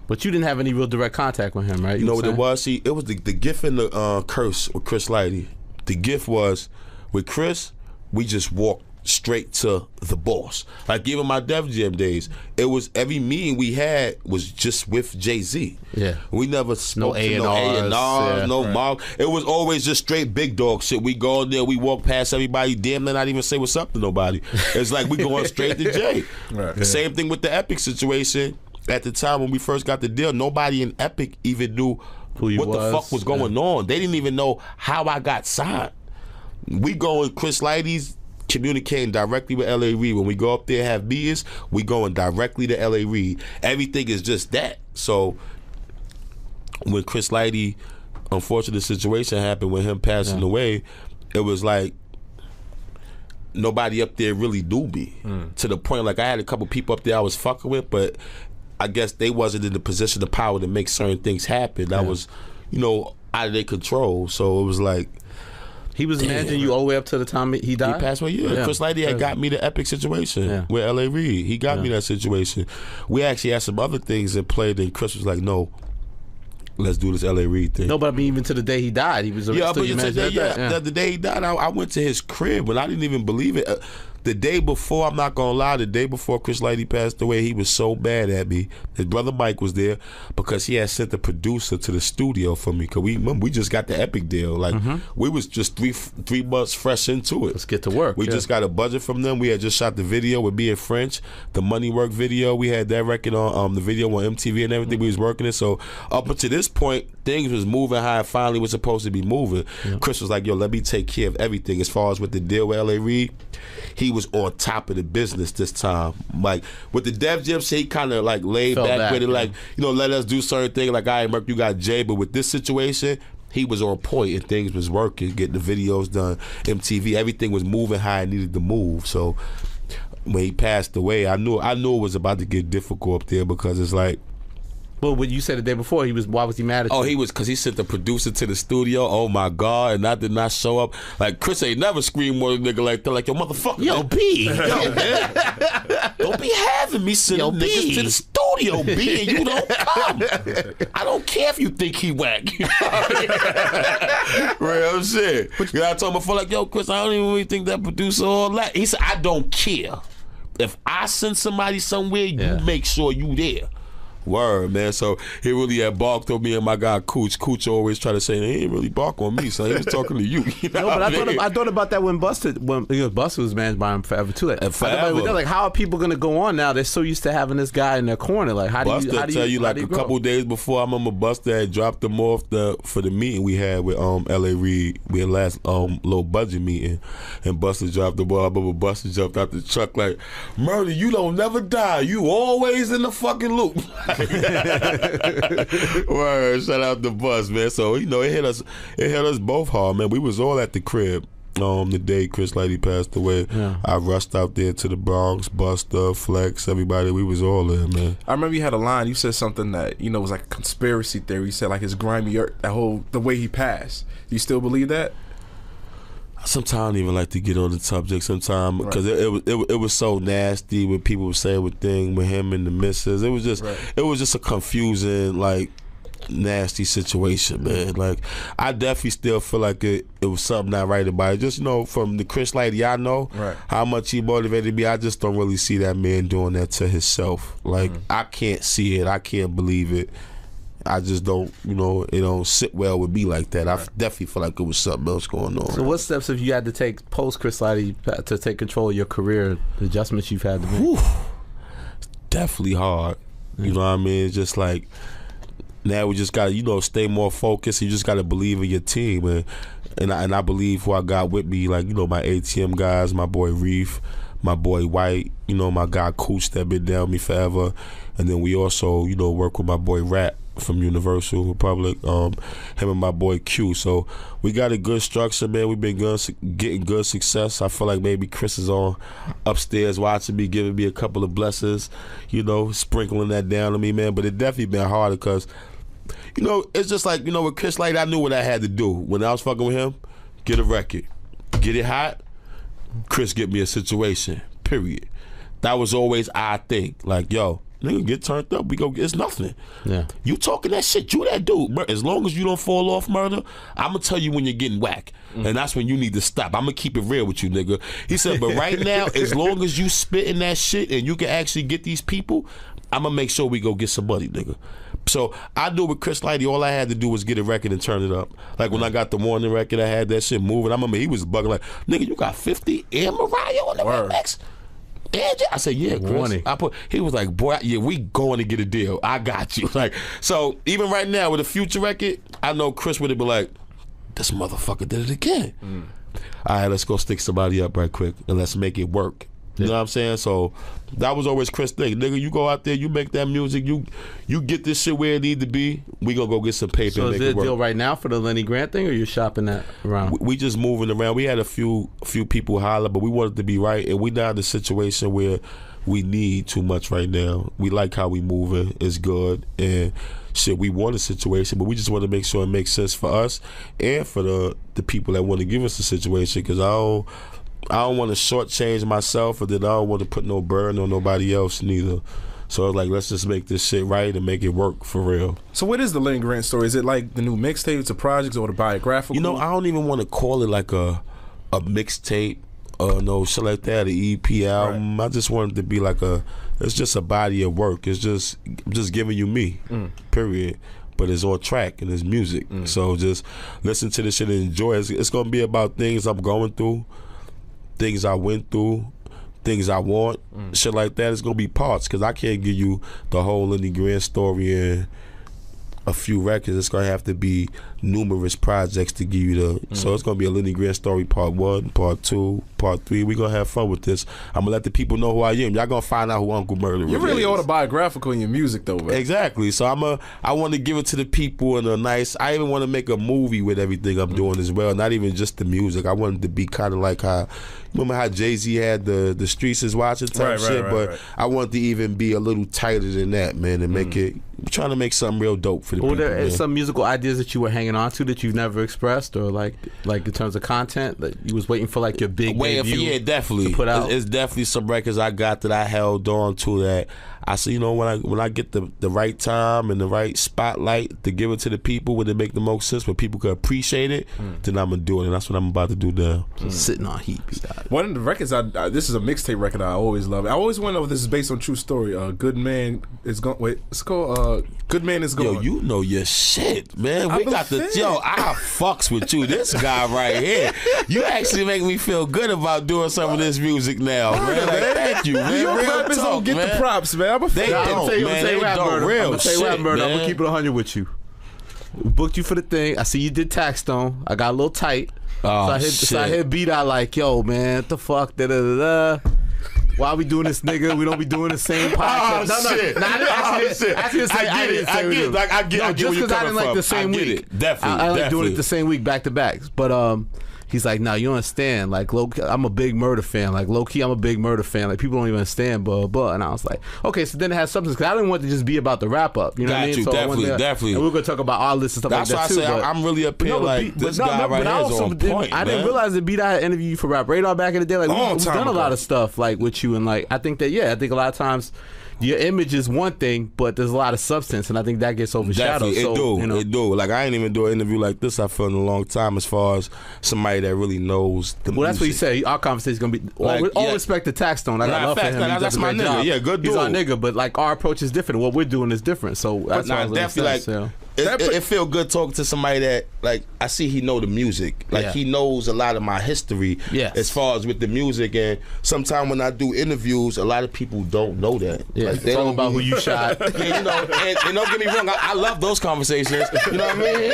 but you didn't have any real direct contact with him, right? You know what it was? See, it was the gift and the curse with Chris Lighty. The gift was with Chris, we just walked straight to the boss. Like even my Def Jam days, it was every meeting we had was just with Jay-Z. Yeah, we never spoke to no A&Rs, no Mark. It was always just straight big dog shit. We go in there, we walk past everybody, damn near not even say what's up to nobody. It's like we going straight to Jay. Same thing with the Epic situation. At the time when we first got the deal, nobody in Epic even knew what the fuck was going on. They didn't even know how I got signed. We go in Chris Lighty's communicating directly with L.A. Reid. When we go up there and have meetings, we going directly to L.A. Reid. Everything is just that. So when Chris Lighty, unfortunate situation happened with him passing away, it was like nobody up there really knew me. To the point, like I had a couple people up there I was fucking with, but I guess they wasn't in the position of power to make certain things happen. That was, out of their control. So it was like, he was managing you all the way up to the time he died? He passed away, Chris Lighty had got me the Epic situation with L.A. Reid. He got me that situation. We actually had some other things in play, then Chris was like, no, let's do this L.A. Reid thing. No, but I mean, even to the day he died, he was still the day he died, I went to his crib, but I didn't even believe it. The day before, I'm not gonna lie, the day before Chris Lighty passed away, he was so mad at me. His brother Mike was there because he had sent the producer to the studio for me. Cause we just got the Epic deal. Like we was just three months fresh into it. Let's get to work. We just got a budget from them. We had just shot the video with me and French, the Money Work video. We had that record on the video on MTV and everything. We was working it. So up until this point, things was moving how it finally was supposed to be moving. Chris was like, yo, let me take care of everything as far as with the deal with L.A. Reid. He was on top of the business this time. Like with the Def Jam shit, he kind of like laid Fell back back, with it, yeah. like, you know, let us do certain things. Like, all right, Merc, you got Jay, but with this situation, he was on point and things was working, getting the videos done, MTV, everything was moving how it needed to move. So when he passed away, I knew it was about to get difficult up there, because it's like, Well, what you said the day before, why was he mad at you? oh, he was, because he sent the producer to the studio. Oh my God, and I did not show up. Like, Chris ain't never screamed more than a nigga like that. Like, yo, motherfucker, Yo, man. B. Yo, man. Don't be having me send niggas to the studio, B, and you don't come. I don't care if you think he whack. Real shit. I told him before, like, yo, Chris, I don't even really think that producer all that. He said, I don't care. If I send somebody somewhere, you make sure you there. Word, man. So he really had barked on me and my guy Cooch. Cooch always try to say, he ain't really bark on me, so he was talking to you. You know No, but what I thought about that when Busta was managed by him forever too. Like, Forever. Like, how are people gonna go on now? They're so used to having this guy in their corner. Like, how do Busta you tell you like a grow? couple days before, I remember Busta had dropped them off for the meeting we had with L.A. Reid. We had last low budget meeting, and Busta dropped the ball. I remember Busta jumped out the truck like, Murda, you don't never die. You always in the fucking loop. Word, shout out the bus, man. So, you know, it hit us both hard, man. We was all at the crib the day Chris Lighty passed away. Yeah. I rushed out there to the Bronx, Busta, Flex, everybody. We was all there, man. I remember you had a line. You said something that, you know, was like a conspiracy theory. You said like his grimy earth, the way he passed. Do you still believe that? Sometimes I don't even like to get on the subject sometimes, because it was so nasty when people were saying with thing with him and the missus. It was just a confusing, like, nasty situation, man. Like, I definitely still feel like it was something not right about it. Just, you know, from the Chris Lighty I know, how much he motivated me, I just don't really see that man doing that to himself. Like, I can't see it. I can't believe it. I just don't, you know, it don't sit well with me like that. I definitely feel like it was something else going on. So what steps have you had to take post Chris Lighty to take control of your career, the adjustments you've had to make? Definitely hard. You know what I mean? It's just like, now we just got to, you know, stay more focused. You just got to believe in your team. And I believe who I got with me, like, you know, my ATM guys, my boy Reef, my boy White, you know, my guy Cooch that been down with me forever. And then we also, you know, work with my boy Rap from Universal Republic, him and my boy Q. So we got a good structure, man. We've been getting good success. I feel like maybe Chris is on upstairs watching me, giving me a couple of blessings, you know, sprinkling that down on me, man. But it definitely been hard because, you know, it's just like, you know, with Chris Light, I knew what I had to do. When I was fucking with him, get a record. Get it hot, Chris get me a situation, period. That was always our thing. Like, yo, nigga, get turned up. We go. It's nothing. Yeah. You talking that shit? You that dude. As long as you don't fall off, Murda, I'm gonna tell you when you're getting whack, and that's when you need to stop. I'm gonna keep it real with you, nigga. He said, but right now, as long as you spitting that shit and you can actually get these people, I'm gonna make sure we go get some money, nigga. So I knew with Chris Lighty, all I had to do was get a record and turn it up. Like when I got the morning record, I had that shit moving. I remember he was bugging like, nigga, you got 50 and Mariah on the remix? I said, yeah, Chris. He was like, boy, yeah, we going to get a deal. I got you. Like, so even right now with a Future record, I know Chris would have been like, this motherfucker did it again. All right, let's go stick somebody up right quick and let's make it work. You know what I'm saying? So that was always Chris' thing. Nigga, you go out there, you make that music, you get this shit where it need to be, we gonna go get some paper and make it work. So is there a deal right now for the Lenny Grant thing, or you shopping that around? We just moving around. We had a few people holler, but we wanted to be right, and we not in a situation where we need too much right now. We like how we moving. It's good. And shit, we want a situation, but we just want to make sure it makes sense for us and for the people that want to give us the situation, because I don't want to shortchange myself, or then I don't want to put no burden on nobody else neither. So it's like, let's just make this shit right and make it work for real. So what is the Lenny Grant story? Is it like the new mixtapes, the projects, or the biographical? You know, I don't even want to call it like a mixtape or no shit like that, an EP album. Right. I just want it to be like it's just a body of work. I'm just giving you me, period. But it's on track and it's music. So just listen to this shit and enjoy it. It's going to be about things I'm going through, things I went through, things I want, shit like that. It's gonna be parts, because I can't give you the whole Lenny Grant story in a few records. It's gonna have to be numerous projects to give you the. So it's gonna be a Lenny Grant story, part 1, part 2, part 3. We gonna have fun with this. I'm gonna let the people know who I am. Y'all gonna find out who Uncle Murda You're really is. autobiographical in your music, though, man. Exactly. So I want to give it to the people in a nice. I even want to make a movie with everything I'm doing as well. Not even just the music. I want it to be kind of like how. Remember how Jay-Z had the Streets is Watching type shit, but I want it to even be a little tighter than that, man, and make it. I'm trying to make something real dope for the people. There some musical ideas that you were hanging on to that you've never expressed, or like in terms of content that you was waiting for, like your big debut? Yeah, definitely. To put out? It's definitely some records I got that I held on to that I said, you know, when I get the right time and the right spotlight to give it to the people when it make the most sense, where people can appreciate it, then I'm gonna do it, and that's what I'm about to do now. Sitting on heat. One of the records, this is a mixtape record I always love. I always wonder if this is based on true story. Good Man is going. Wait, it's called Good Man is Gone. Yo, you know your shit, man. I fucks with you. This guy right here. You actually make me feel good about doing some of this music now, man. Like, thank you, man. New York Real rappers talk, don't get man. the props, man. I'm a fan. I'm gonna tell you what, Murda. I'm gonna keep it 100 with you. We booked you for the thing. I see you did Taxstone. I got a little tight. So I hit beat out like, yo, man, what the fuck? Da da da da. Why we doing this, nigga? We don't be doing the same podcast. I get just because I didn't like the same week. Definitely. I like doing it the same week back to backs. But he's like, nah, you don't understand. Like, I'm a big Murda fan. Like, low key, I'm a big Murda fan. Like, people don't even understand, blah, blah. And I was like, okay, so then it has substance. Because I didn't want it to just be about the wrap up. You know what I mean? So definitely. And we're going to talk about our list and stuff like that, too. That's why I say I'm really up here like, this guy right here is on point, I didn't realize that I had interviewed you for Rap Radar back in the day. Like, we've done a lot of stuff, like, with you. And, like, I think a lot of times your image is one thing, but there's a lot of substance, and I think that gets overshadowed. Definitely, it do. Like, I ain't even do an interview like this, I feel, in a long time, as far as somebody that really knows the music. That's what you say. Our conversation is going to be, all respect to Taxstone. I got love for him. That's my nigga. Job. Yeah, good dude. He's our nigga, but, like, our approach is different. What we're doing is different. So that's why definitely, it feel good talking to somebody that, like, I see he know the music. Like, he knows a lot of my history as far as with the music. And sometimes when I do interviews, a lot of people don't know that. Yeah, like, they don't about who you shot. Yeah, you know, and don't get me wrong, I love those conversations. You know what I mean?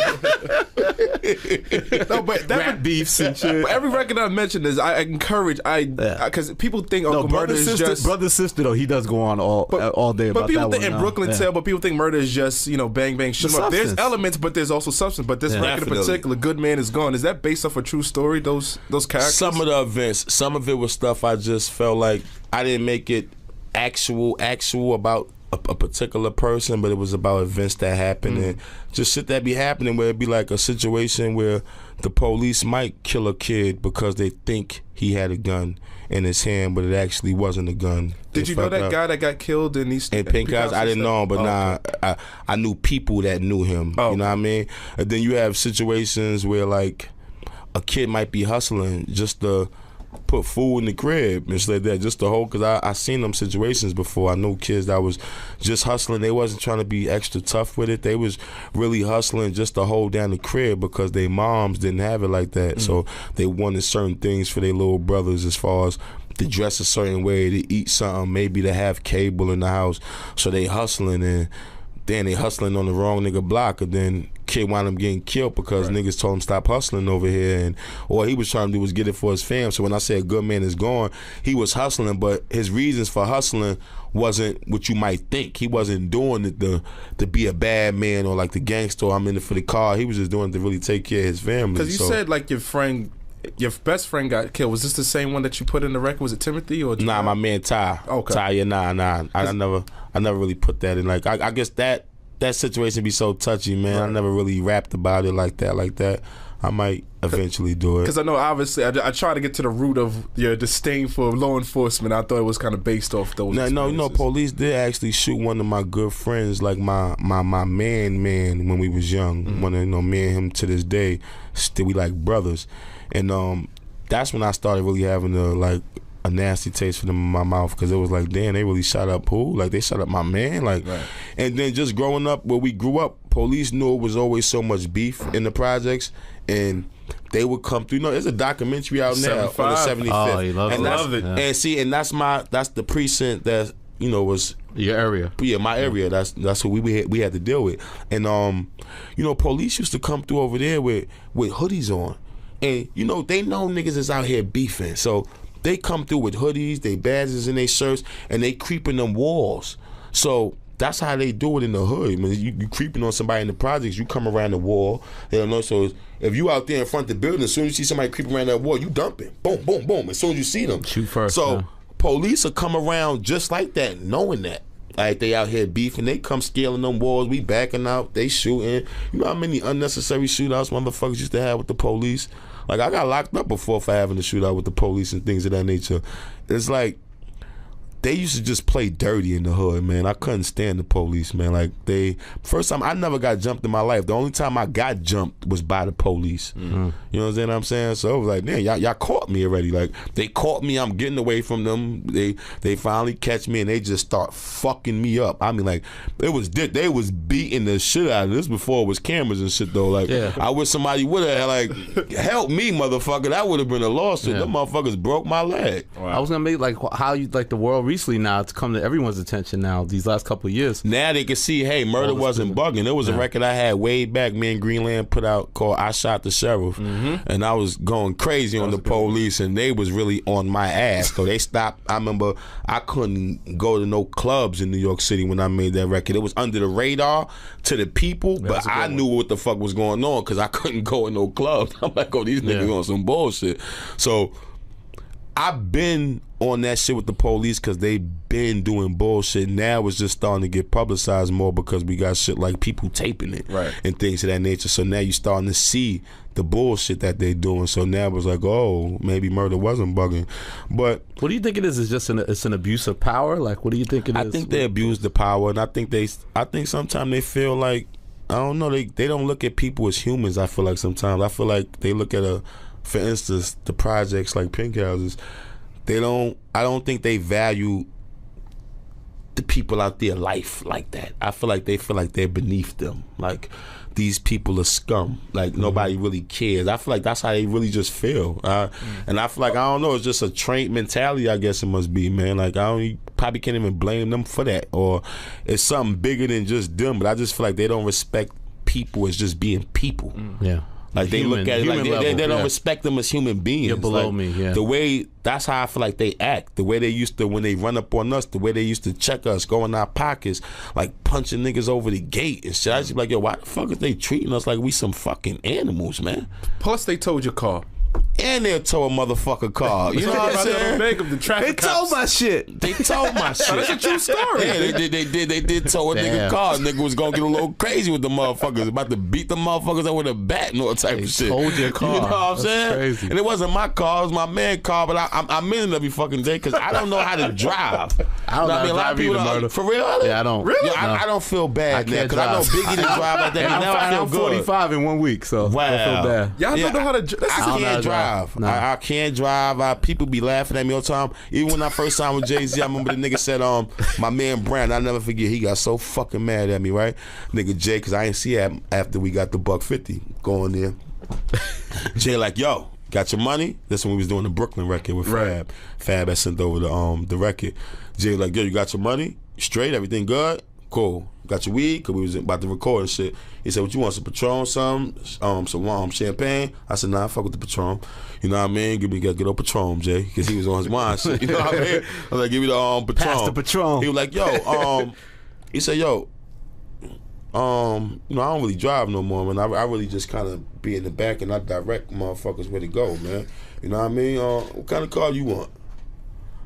No, but rap beefs and shit. But every record I mentioned is I encourage, because people think Uncle Murda is just brother sister though. He does go on all day about that. But people think in Brooklyn Tale, but people think Murda is just, you know, bang bang shoot 'em up. There's elements, but there's also substance. But this record in particular, Good Man Is Gone, is that based off a true story? Those characters. Some of the events, some of it was stuff I just felt like I didn't make it actual about a particular person, but it was about events that happened and just shit that be happening, where it'd be like a situation where the police might kill a kid because they think he had a gun in his hand, but it actually wasn't a gun. Did you know that guy that got killed in these Pink House? I didn't know him, but I knew people that knew him. You know what I mean? And then you have situations where, like, a kid might be hustling just to put food in the crib and shit like that, just to hold, because I seen them situations before. I know kids that was just hustling. They wasn't trying to be extra tough with it. They was really hustling just to hold down the crib because their moms didn't have it like that. So they wanted certain things for their little brothers, as far as to dress a certain way, to eat something, maybe to have cable in the house. So they hustling, and then they hustling on the wrong nigga block, and then kid wound up getting killed because niggas told him stop hustling over here, and all he was trying to do was get it for his fam. So when I say a good man is gone, he was hustling, but his reasons for hustling wasn't what you might think. He wasn't doing it to be a bad man or like the gangster, I'm in it for the car. He was just doing it to really take care of his family. Because you said like your best friend got killed. Was this the same one that you put in the record? Was it Timothy or? Nah, my man Ty. Okay. Ty, yeah, nah. I never really put that in. Like, I guess that situation be so touchy, man. I never really rapped about it like that. I might eventually do it. Because I know, obviously, I try to get to the root of your disdain for law enforcement. I thought it was kind of based off those. No, police did actually shoot one of my good friends, like my man, when we was young. One of, me and him to this day, still we like brothers. And that's when I started really having a nasty taste for them in my mouth, because it was like, damn, they really shot up who? Like, they shot up my man? Like, and then just growing up where we grew up, police knew it was always so much beef in the projects, and they would come through. There's a documentary out now on the 75th. Oh, you love it. And that's the precinct that was your area. Yeah, my area. That's what we had to deal with. And police used to come through over there with hoodies on, and they know niggas is out here beefing, so they come through with hoodies, they badges and they shirts, and they creeping them walls. So that's how they do it in the hood. I mean, you creeping on somebody in the projects, you come around the wall. They don't know. So if you out there in front of the building, as soon as you see somebody creeping around that wall, you dumping. Boom, boom, boom. As soon as you see them, shoot first. So police will come around just like that, knowing that. Like they out here beefing, they come scaling them walls, we backing out, they shooting. You know how many unnecessary shootouts motherfuckers used to have with the police? Like I got locked up before for having a shootout with the police and things of that nature. It's like they used to just play dirty in the hood, man. I couldn't stand the police, man. Like first time I never got jumped in my life. The only time I got jumped was by the police. Mm-hmm. You know what I'm saying? So it was like, man, y'all caught me already. Like they caught me, I'm getting away from them. They finally catch me and they just start fucking me up. I mean, like they was beating the shit out of this before it was cameras and shit though. Like I wish somebody would have like helped me, motherfucker. That would have been a lawsuit. Them motherfuckers broke my leg. Wow. I was gonna make like how you like the world recently now it's come to everyone's attention now these last couple of years. Now they can see, hey, Murda wasn't bugging. There was a record I had way back, me and Greenland put out called I Shot the Sheriff. Mm-hmm. And I was going crazy on the police and they was really on my ass. So they stopped. I remember I couldn't go to no clubs in New York City when I made that record. It was under the radar to the people, but I knew what the fuck was going on because I couldn't go in no clubs. I'm like, oh, these niggas on some bullshit. So I've been on that shit with the police because they been doing bullshit. Now it's just starting to get publicized more because we got shit like people taping it and things of that nature. So now you're starting to see the bullshit that they're doing. So now it's like, oh, maybe Murda wasn't bugging. But what do you think it is? It's just it's an abuse of power? Like, what do you think it is? I think they abuse the power, and I think sometimes they feel like, I don't know, they don't look at people as humans. I feel like sometimes. I feel like they look at for instance, the projects like Pink Houses. I don't think they value the people out there life like that. I feel like they feel like they're beneath them. Like these people are scum. Like nobody really cares. I feel like that's how they really just feel. And I feel like, I don't know, it's just a trained mentality, I guess it must be, man. Like you probably can't even blame them for that. Or it's something bigger than just them. But I just feel like they don't respect people as just being people. Yeah. Like they look at it like they don't respect them as human beings. You're below like, me, yeah. The way, that's how I feel like they act. The way they used to, when they run up on us, the way they used to check us, go in our pockets, like punching niggas over the gate and shit. I just be like, yo, why the fuck is they treating us like we some fucking animals, man? Plus they towed your car. And they'll tow a motherfucker car. You know what I'm saying? They towed my shit. They towed my shit. That's a true story. Yeah, they did tow a nigga car. Nigga was gonna get a little crazy with the motherfuckers. About to beat the motherfuckers up with a bat and all type of shit. Told your car. You know what I'm saying? Crazy. And it wasn't my car, it was my man's car, but I'm in it every fucking day because I don't know how to drive. I don't know how to drive either, Murda. For real? Yeah, I don't. Really? No. I don't feel bad now because I know Biggie didn't drive like that. And now I feel I'm good. 45 in 1 week, so wow. I feel bad. Y'all don't know how to drive. I can't drive. No. I can't drive. People be laughing at me all the time. Even when I first signed with Jay-Z, I remember the nigga said, my man Brown, I never forget, he got so fucking mad at me, right? Nigga Jay, because I didn't see him after we got the $150 going there. Jay like, yo, got your money? That's when we was doing the Brooklyn record with Fab. Fab had sent over the record. Jay like, yo, you got your money? Straight? Everything good? Cool. Got your weed? Because we was about to record and shit. He said, what you want, some Patron, some champagne? I said, nah, fuck with the Patron. You know what I mean? Get a Patron, Jay. Because he was on his mind shit. You know what I mean? I was like, give me the Patron. Pass the Patron. He was like, yo, he said, yo, you know, I don't really drive no more, man. I really just kind of be in the back and I direct motherfuckers where to go, man. You know what I mean? What kind of car you want?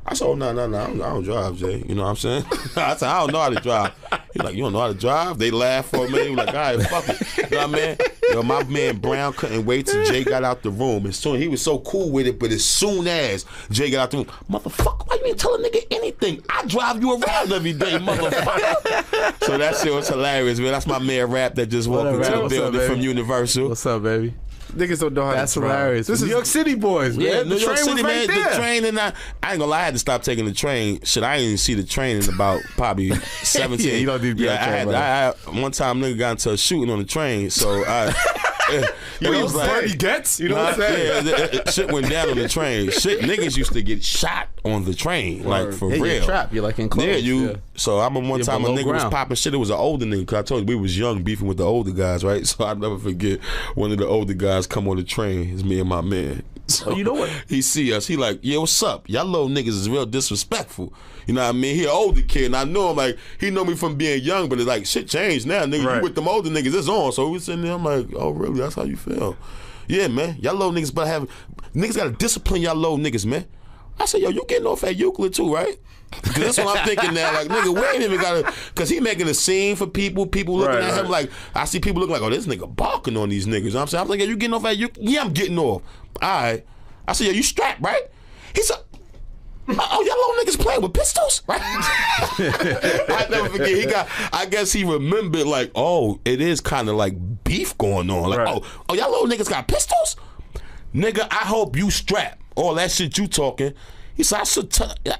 I said, oh, no, I don't drive, Jay. You know what I'm saying? I said, I don't know how to drive. He's like, you don't know how to drive? They laugh for me. He was like, all right, fuck it. You know what I mean? Yo, my man Brown couldn't wait till Jay got out the room. And soon, he was so cool with it, but as soon as Jay got out the room, motherfucker, why you ain't telling nigga anything? I drive you around every day, motherfucker. So that shit was hilarious, man. That's my man Rap that just walked into the building from Universal. What's up, baby? Niggas don't know how That's to drive. hilarious. This is New York City boys, man. Yeah, The New York train City, was right man. there. The train, and I ain't gonna lie, I had to stop taking the train. Shit, I didn't even see the train in about probably 17. Yeah, you don't need to be on the train, I one time nigga got into a shooting on the train, so You know what Bernie gets? You know what I'm saying? Yeah, shit went down on the train. Shit, niggas used to get shot on the train, like for real. You're trapped. You're like enclosed. Yeah, you. So I remember one You're time a below nigga was ground. popping shit. It was an older nigga. Cause I told you we was young, beefing with the older guys, right? So I'll never forget one of the older guys come on the train. It's me and my man. So you know what? He see us. He like, yeah, what's up? Y'all little niggas is real disrespectful. You know what I mean? He an older kid, and I know him like he know me from being young, but it's like shit changed now, nigga. Right. You with them older niggas, it's on. So we sitting there, I'm like, oh really? That's how you feel? Yeah, man. Y'all little niggas, but niggas gotta discipline y'all little niggas, man. I said, yo, you getting off at Euclid too, right? Cause that's what I'm thinking now. Like, nigga, we ain't even gotta, cause he making a scene for people. People looking at him like, I see people looking like, oh, this nigga barking on these niggas. You know what I'm saying? I'm thinking, you getting off at Euclid? Yeah, I'm getting off. All right. I said, yo, you strapped, right? He said, oh, y'all little niggas playing with pistols, right? I never forget. I guess he remembered, like, oh, it is kind of like beef going on. Like, oh, y'all little niggas got pistols? Nigga, I hope you strapped. All that shit you talking. He said,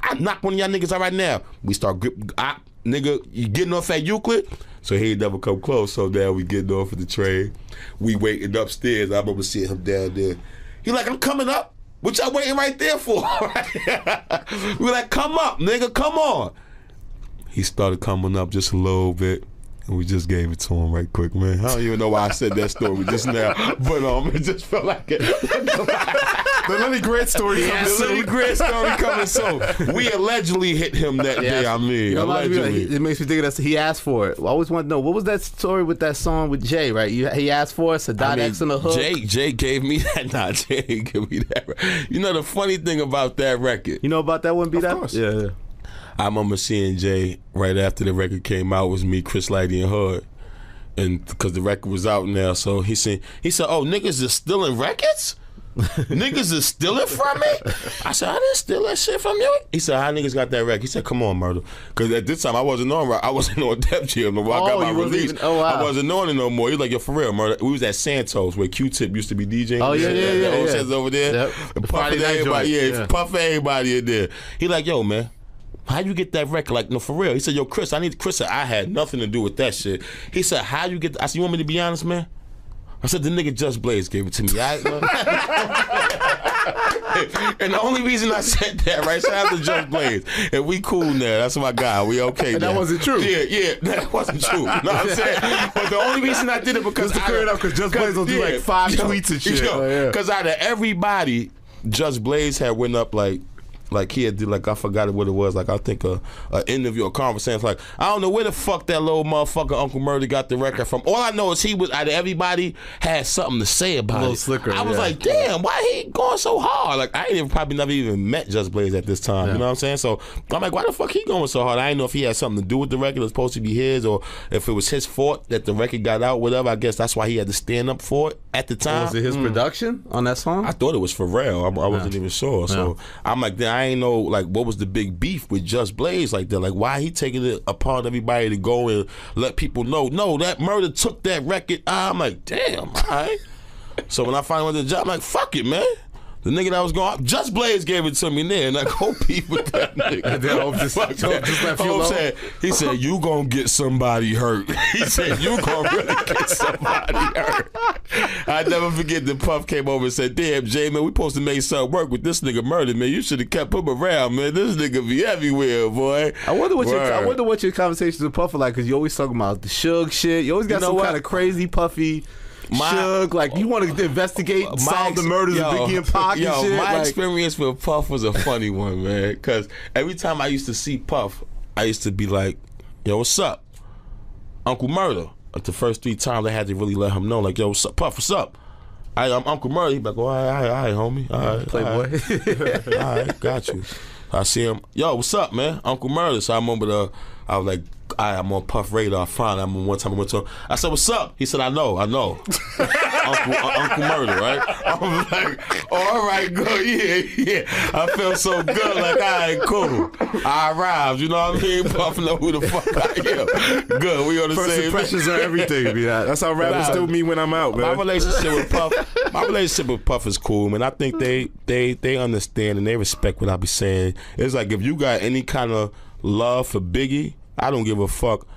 I knock one of y'all niggas out right now. We start nigga, you getting off at Euclid? So he ain't never come close. So now we getting off of the train. We waiting upstairs. I remember seeing him down there. He like, I'm coming up. What y'all waiting right there for? We like, come up, nigga, come on. He started coming up just a little bit, and we just gave it to him right quick, man. I don't even know why I said that story just now, but it just felt like it. The Lenny Grant story coming soon. The Lenny Grant story coming soon. We allegedly hit him that day, I mean, You know, allegedly. it makes me think that he asked for it. I always want to know, what was that story with that song with Jay, right? He asked for it, Sadat X in the hook. Jay gave me that. Nah, Jay gave me that. You know the funny thing about that record? You know about that one, B-Dot? Of course. Yeah. I remember seeing Jay right after the record came out. It was me, Chris Lighty, and Hood. And because the record was out now, so he said, oh, niggas is stealing records? Niggas is stealing from me? I said, I didn't steal that shit from you. He said, how niggas got that record? He said, come on, Murda. Because at this time, I wasn't on Def Jam. I got my release. I wasn't on it no more. He was like, yo, for real, Murda. We was at Santos where Q-Tip used to be DJing. Oh, yeah. The old sheds over there. Yep. And puffing everybody, puffing everybody in there. He like, yo, man. How you get that record? Like, no, for real. He said, yo, Chris, Chris said, I had nothing to do with that shit. He said, how you get I said, you want me to be honest, man? I said, the nigga Just Blaze gave it to me. And the only reason I said that, right? Shout out to Just Blaze. And we cool now. That's my guy. We okay and now. That wasn't true. Yeah, that wasn't true. You know what I'm saying? But the only reason I did it because Just Blaze will do like 5 tweets and shit. Because out of everybody, Just Blaze had went up like he had did, like, I forgot what it was, like I think a interview, a conversation, like, I don't know where the fuck that little motherfucker Uncle Murda got the record from. All I know is he was, out of everybody, had something to say about it. A little slicker, I was like, damn, why he going so hard? Like, I ain't probably never even met Just Blaze at this time, you know what I'm saying? So I'm like, why the fuck he going so hard? I didn't know if he had something to do with the record, it was supposed to be his, or if it was his fault that the record got out, whatever. I guess that's why he had to stand up for it at the time. Was it his production on that song? I thought it was Pharrell. I wasn't even sure. So I'm like, I ain't know, like, what was the big beef with Just Blaze like that? Like, why he taking it upon everybody to go and let people know, no, that Murda took that record. I'm like, damn, all right. So when I finally went to the job, I'm like, fuck it, man. The nigga that was going, Just Blaze gave it to me there, and I go beef with that nigga. just left you alone. He said, you gonna get somebody hurt. He said, you gonna really get somebody hurt. I never forget that Puff came over and said, damn, Jay, man, we supposed to make something work with this nigga Murda, man. You should have kept him around, man. This nigga be everywhere, boy. I wonder what your conversations with Puff are like, because you always talking about the Suge shit. You always got some kind of crazy Puffy Suge, like you want to investigate, solve the murders of Biggie and Pac and shit. My experience with Puff was a funny one, man. Because every time I used to see Puff, I used to be like, yo, what's up? Uncle Murda. Like the first 3 times I had to really let him know, like, yo, what's up, Puff, what's up? I'm Uncle Murda. He'd be like, oh, all right, homie. All right, Playboy. All right, got you. I see him, yo, what's up, man? Uncle Murda. So I remember I was like, I'm on Puff radar. Fine. I remember one time I went to him. I said, what's up? He said, I know. Uncle Murda, right? I was like, oh, all right, good. Yeah. I felt so good. Like, all right, cool. I arrived. You know what I mean? Puff know who the fuck I am. Good. We on the First same. impressions are everything. That's how rappers do me when I'm out, man. My relationship with Puff is cool, man. I think they understand and they respect what I be saying. It's like if you got any kind of love for Biggie, I don't give a fuck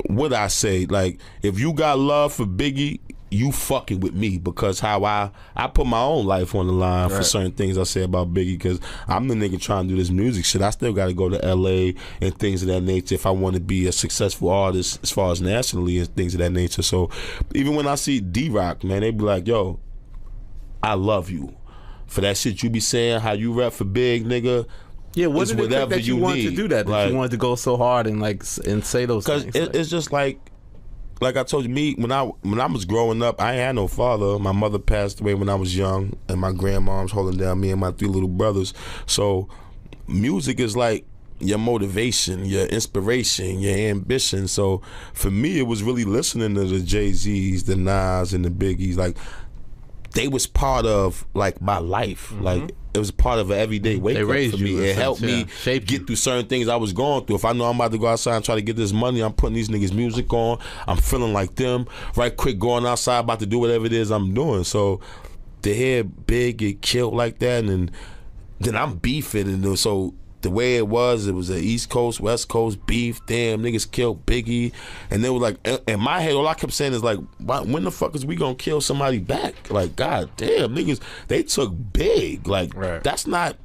what I say. Like, if you got love for Biggie, you fucking with me because how I put my own life on the line for certain things I say about Biggie, because I'm the nigga trying to do this music shit. I still got to go to LA and things of that nature if I want to be a successful artist as far as nationally and things of that nature. So even when I see D-Rock, man, they be like, yo, I love you for that shit you be saying, how you rap for Big, nigga. Yeah, what did it think that you wanted to do that you wanted to go so hard and say those things? Because it's just like I told you, me when I was growing up, I ain't had no father. My mother passed away when I was young, and my grandma was holding down me and my 3 little brothers. So music is like your motivation, your inspiration, your ambition. So for me, it was really listening to the Jay-Z's, the Nas, and the Biggies. Like, they was part of like my life. Like, it was part of an everyday wake up for me. It helped me get through certain things I was going through. If I know I'm about to go outside and try to get this money, I'm putting these niggas' music on. I'm feeling like them. Right quick, going outside, about to do whatever it is I'm doing. So to hear Big get killed like that, and then I'm beefing, and so the way it was an East Coast, West Coast beef. Damn, niggas killed Biggie. And they were like, in my head, all I kept saying is like, when the fuck is we gonna kill somebody back? Like, god damn, niggas, they took Big. Like, that's not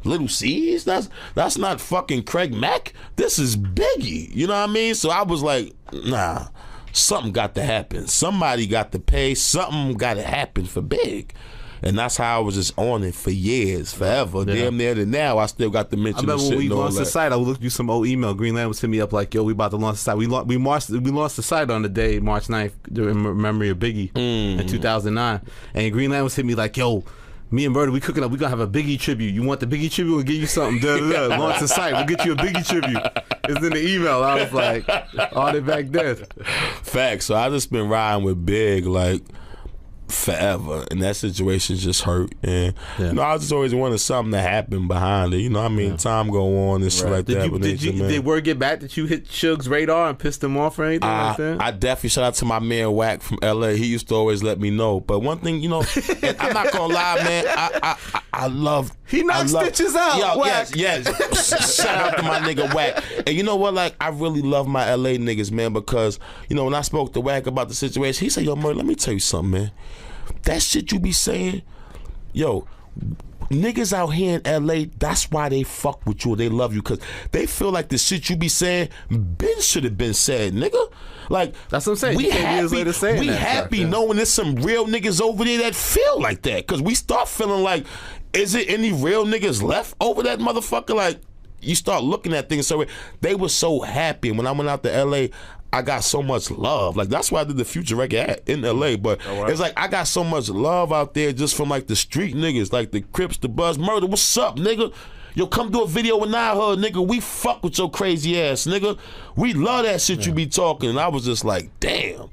Little C's. That's not fucking Craig Mack. This is Biggie. You know what I mean? So I was like, nah, something got to happen. Somebody got to pay. Something got to happen for Big. And that's how I was just on it for years, forever. Damn near to now, I still got to mention the shit. I remember when we launched the site, I looked you some old email. Greenland was hitting me up like, yo, we about to launch the site. We launched the site on the day, March 9th, in memory of Biggie in 2009. And Greenland was hitting me like, yo, me and Murda, we cooking up. We gonna have a Biggie tribute. You want the Biggie tribute? We'll give you something. Launch the site. We'll get you a Biggie tribute. It's in the email. I was like, all the back then. Facts. So I just been riding with Big like forever, and that situation just hurt. And you know, I just always wanted something to happen behind it. You know what I mean? Time go on and shit like that. Did word get back that you hit Suge's radar and pissed him off or anything like that? I definitely shout out to my man Wack from LA. He used to always let me know. But one thing, you know, and I'm not gonna lie, man, I love. He knocks stitches out. Yo, Wack. yes. Shout out to my nigga Wack. And you know what? Like, I really love my LA niggas, man, because you know when I spoke to Wack about the situation, he said, "Yo, Murda, let me tell you something, man. That shit you be saying, yo, niggas out here in LA, that's why they fuck with you or they love you, because they feel like the shit you be saying should have been said, nigga. Like, that's what I'm saying. We happy knowing there's some real niggas over there that feel like that, because we start feeling like, is it any real niggas left over that motherfucker? Like, you start looking at things. So they were so happy. And when I went out to LA, I got so much love. Like, that's why I did the Future record in LA. But it's like I got so much love out there just from like the street niggas, like the Crips, the Buzz, Murda. What's up, nigga? Yo, come do a video with Nahud, nigga. We fuck with your crazy ass, nigga. We love that shit you be talking. And I was just like, damn.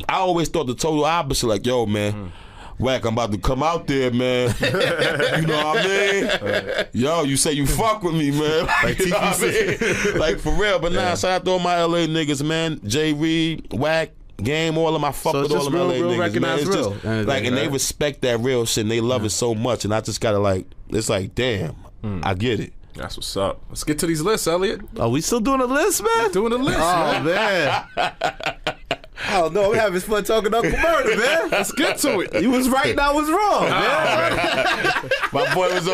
I always thought the total opposite. Like, yo, man. Wack, I'm about to come out there, man. You know what I mean? Yo, you say you fuck with me, man. Like, you know what I mean? Like, for real. But nah, shout out to all my LA niggas, man. J. Reed, Wack, Game, all of my fuck with all of my LA niggas, man. It's just like, and they respect that real shit and they love it so much. And I just gotta like, it's like, damn, I get it. That's what's up. Let's get to these lists, Elliot. Are we still doing a list, man? We're doing a list, man. I don't know. We're having fun talking Uncle Murda, man. Let's get to it. You was right and I was wrong, man. My boy was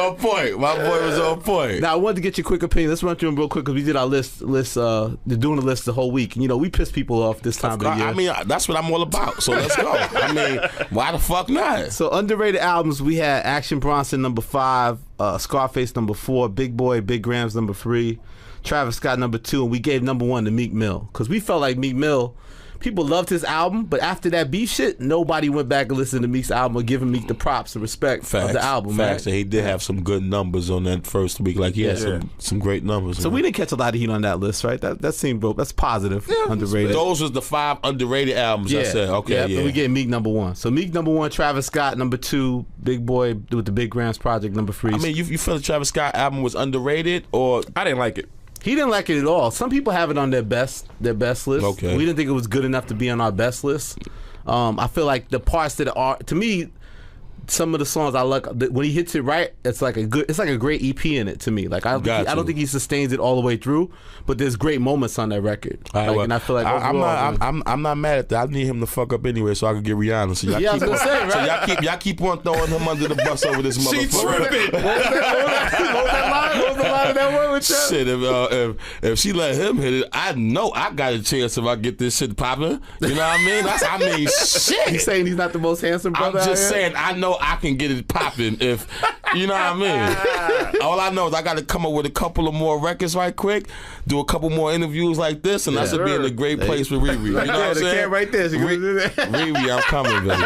on point. Now, I wanted to get your quick opinion. Let's run through them real quick because we did our list. They're doing the list the whole week. And, you know, we piss people off this time of the year. I mean, that's what I'm all about. So let's go. I mean, why the fuck not? So underrated albums, we had Action Bronson number 5, Scarface number 4, Big Boy, Big Grams number 3, Travis Scott number 2, and we gave number 1 to Meek Mill because we felt like Meek Mill. People loved his album, but after that beef shit, nobody went back and listened to Meek's album or giving Meek the props and respect of the album. Facts. Right? He did have some good numbers on that first week. Like, he had some great numbers. So we didn't catch a lot of heat on that list, right? That seemed dope. That's positive. Underrated. Those was the 5 underrated albums I said. Okay, And we get Meek number 1. So Meek number 1, Travis Scott number 2, Big Boy with the Big Grams Project number 3. I mean, you feel the Travis Scott album was underrated, or I didn't like it. He didn't like it at all. Some people have it on their best list. Okay. We didn't think it was good enough to be on our best list. I feel like the parts that are, to me, some of the songs I like when he hits it right. It's like a great EP in it to me. Like I don't think he sustains it all the way through, but there's great moments on that record. And I feel like I'm not mad at that. I need him to fuck up anyway so I can get Rihanna. So I was gonna say, right? So y'all keep on throwing him under the bus over this motherfucker. She tripping. What was the line of that one with you? Shit, if she let him hit it, I know I got a chance if I get this shit popping. You know what I mean? Shit. He's saying he's not the most handsome brother. I'm just saying I know I can get it popping if, you know what I mean? All I know is I got to come up with a couple of more records right quick, do a couple more interviews like this, and I should be in a great place with Riri. You know what I'm saying? Right there. Riri, I'm coming, baby.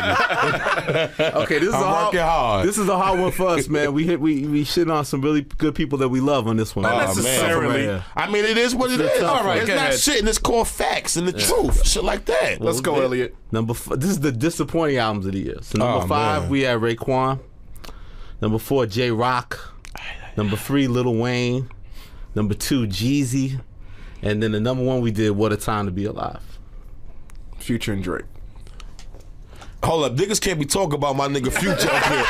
Okay, this is working hard. This is a hard one for us, man. We shit on some really good people that we love on this one. Not necessarily. Man. I mean, it is what it is. All right, it's not shit, it's called facts and the truth. Shit like that. Let's go, Elliot. This is the disappointing albums of the year. So number 5, we had Raekwon. Number 4, J Rock. Number 3, Lil Wayne. Number 2, Jeezy. And then the number 1 we did, What a Time to Be Alive. Future and Drake. Hold up, niggas can't be talking about my nigga Future up here.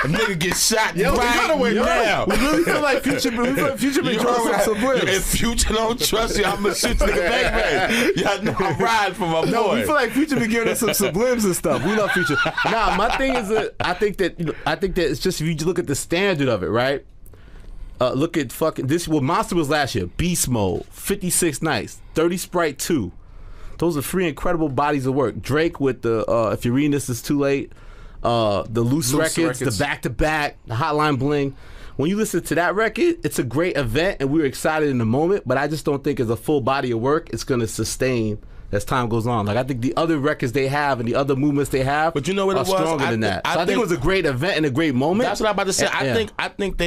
A nigga get shot right now. We really feel like Future been drawing some blips. If Future don't trust you, I'm gonna shoot nigga bang. Y'all know I'm riding for my boy. No, we feel like Future been giving us some sublims and stuff. We love Future. Nah, my thing is that I think that it's just if you look at the standard of it, right? Look at fucking this. What Monster was last year? Beast Mode, 56 Nights, 30 Sprite 2. Those are 3 incredible bodies of work. Drake with the If You're Reading This It's Too Late. The Loose records, the back-to-back, the Hotline Bling. When you listen to that record, it's a great event, and we were excited in the moment, but I just don't think as a full body of work, it's going to sustain as time goes on. Like, I think the other records they have and the other movements they have but you know what are stronger than that. So I think it was a great event and a great moment. That's what I'm about to say. I think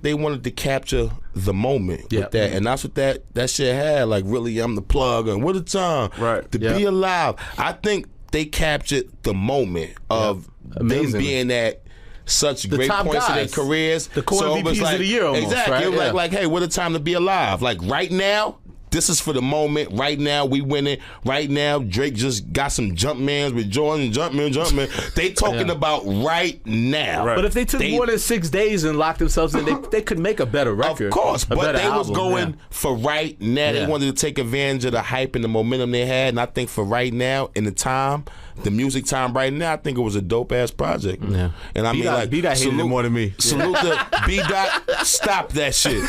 they wanted to capture the moment with that, and that's what that shit had. Like, really, I'm the plug, and what a time to be alive. I think they captured the moment of them being at such great points in their careers. The core MVPs of the year almost, exactly. right? It was like, hey, what a time to be alive. Like, right now, this is for the moment. Right now, we winning. Right now, Drake just got some Jumpmans with Jordan. Jumpman. They talking about right now. Right. But if they took more than 6 days and locked themselves in, they could make a better record. Of course, but they was going for right now. They wanted to take advantage of the hype and the momentum they had. And I think for right now, in the time, the music time right now, I think it was a dope-ass project. Yeah. And I mean, like, B-Dot hated it more than me. Salute the B-Dot. Stop that shit.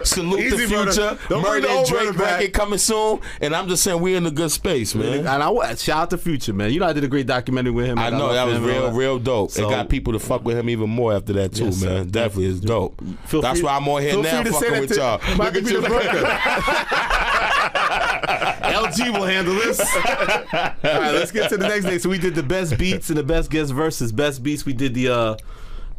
Salute the Future. Murda and Drake record coming soon. And I'm just saying, we're in a good space, man. And shout out to Future, man. You know, I did a great documentary with him. I know, that was real dope. So, it got people to fuck with him even more after that, too, man. Definitely, it's dope. That's why I'm on here now fucking with y'all. Look at you. LG will handle this. All right, let's get to the next day. So we did the best beats and the best guest verses. Best beats, we did the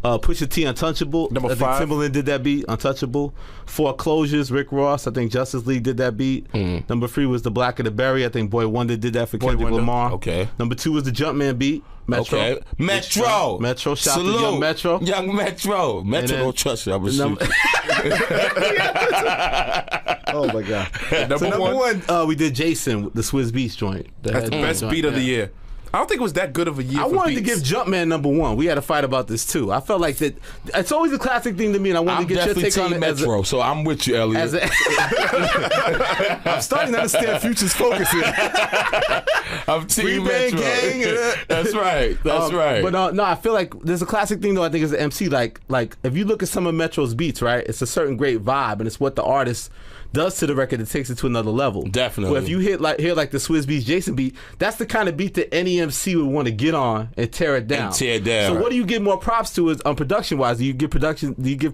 Pusha T Untouchable. Number 5. Timbaland did that beat, Untouchable. Foreclosures, Rick Ross. I think Justice League did that beat. Number 3 was The Black of the Berry. I think Boy Wonder did that for Kendrick Lamar. Okay. Number 2 was the Jumpman beat. Metro. Okay. Metro. Shout out to Young Metro. Young Metro. Metro don't trust you. I was shoot. Oh my God. Number one, we did Jason, the Swizz Beatz joint. That's the best beat of the year. I don't think it was that good of a year. I wanted to give Jumpman number 1. We had a fight about this too. I felt like that. It's always a classic thing to me, and I wanted to get your take on it. Metro, so I'm with you, Elliot. I'm starting to understand Future's focus here. I'm Team Metro. Gang. That's right. That's right. But no, I feel like there's a classic thing though. I think as an MC, like if you look at some of Metro's beats, right, it's a certain great vibe, and it's what the artist does to the record that takes it to another level. Definitely. But if you hear like the Swizz Beatz Jason beat, that's the kind of beat that any MC would want to get on and tear it down. So what do you give more props to is on production wise? Do you give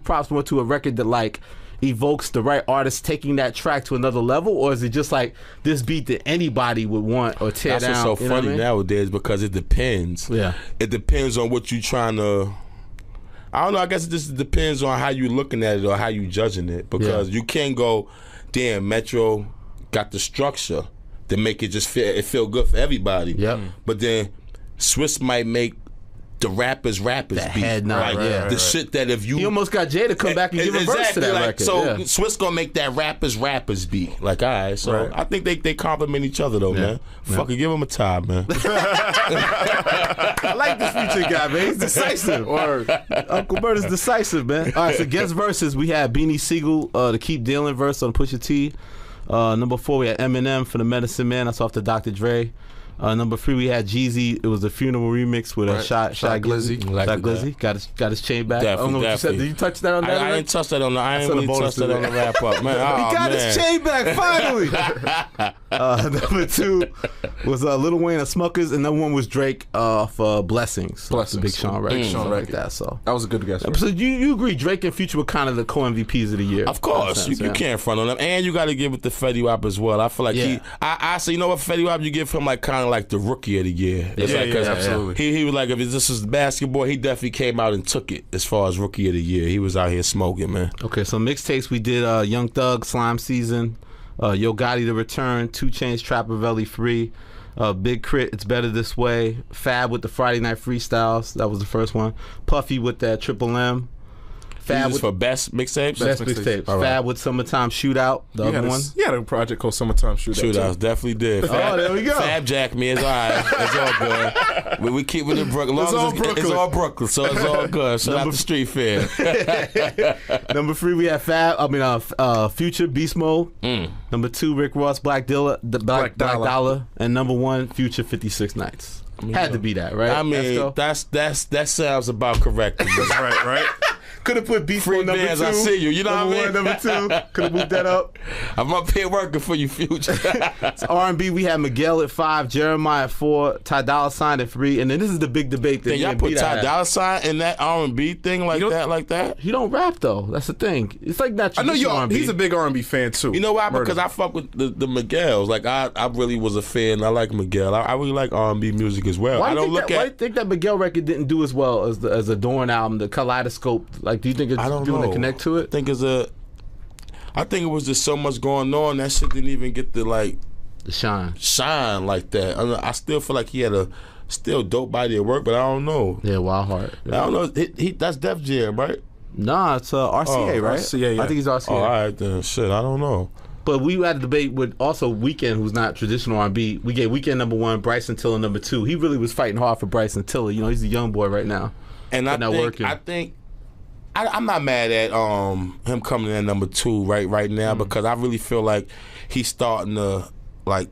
props more to a record that like evokes the right artist taking that track to another level, or is it just like this beat that anybody would want or tear down? That's what's so funny nowadays, because it depends. Yeah. It depends on what you're trying to. I don't know. I guess it just depends on how you're looking at it or how you judging it, because you can't go, damn, Metro got the structure to make it just feel good for everybody. Yep. But then Swiss might make the rappers beat. head nod, The shit that if you... He almost got Jay to come back and give a verse to that record. So Swiss gonna make that rappers beat. Like, all right, so I think they complement each other, though, man. Fucking give him a tie, man. I like this Future guy, man. He's decisive. Uncle Bert is decisive, man. All right, so guest verses, we had Beanie Siegel, the Keep Dealing verse on Pusha T. Number 4, we had Eminem for the Medicine Man. That's off the Dr. Dre. Number 3, we had Jeezy. It was the Funeral remix with a Shot Glizzy. Shot Glizzy got his chain back. Definitely, I don't know what you said. Did you touch that on that? I didn't touch that on the. I didn't really touch that on the wrap up, man. He got his chain back finally. Number 2 was Lil Wayne of Smuckers, and number 1 was Drake for Blessings. Blessings. Big Sean record. Like that. So that was a good guess. So you agree Drake and Future were kind of the co-MVPs of the year? Of course, you can't front on them, and you got to give it to Fetty Wap as well. I feel like I say, you know what, Fetty Wap, you give him like kind of like the rookie of the year. Absolutely. He was like, if this is basketball, he definitely came out and took it as far as rookie of the year. He was out here smoking, man. Okay, so mixtapes, we did Young Thug, Slime Season, Yo Gotti, The Return, 2 Chainz, Trappavelli, Free, Big Crit, It's Better This Way, Fab with the Friday Night Freestyles, that was the first one, Puffy with that Triple M, Fab with for best mixtapes? Best mixtapes. Fab with Summertime Shootout, the other one. He had a project called Summertime Shootout. Shootouts, definitely did. Oh, there we go. Fab jacked me, it's all right. It's all good. We keep it in Brooklyn. It's all Brooklyn, so it's all good. Shout out to Street Fair. Number 3, we have Future, Beast Mode. Number 2, Rick Ross, Black Dollar. And number 1, Future, 56 Nights. Had to be that, right? I mean, that sounds about correct. That's right? Could have put Beast Mode number 2. I see you. You know what I mean? Number 2. Could have moved that up. I'm up here working for you, Future. So R&B, we had Miguel at 5, Jeremiah at 4, Ty Dolla $ign at 3, and then this is the big debate. Then y'all put Ty Dolla $ign in that R&B thing like that? He don't rap though. That's the thing. It's like that. I know he's a big R&B fan too. You know why? Because I fuck with the Miguels. Like I really was a fan. I like Miguel. I really like R&B music as well. Why do you think that Miguel record didn't do as well as the Dawn album, the Kaleidoscope? Like, do you think it's doing to connect to it? I think it was just so much going on that shit didn't even get the shine like that. I still feel like he had a still dope body of work, but I don't know. Yeah, Wild Heart. Yeah. I don't know. That's Def Jam, right? Nah, it's RCA, right? RCA, yeah. I think he's RCA. Oh, all right then. Shit, I don't know. But we had a debate with also Weeknd, who's not traditional R&B. We gave Weeknd number 1, Bryson Tiller number 2. He really was fighting hard for Bryson Tiller. You know, he's a young boy right now. And I'm not mad at him coming in at number 2 right now because I really feel like he's starting to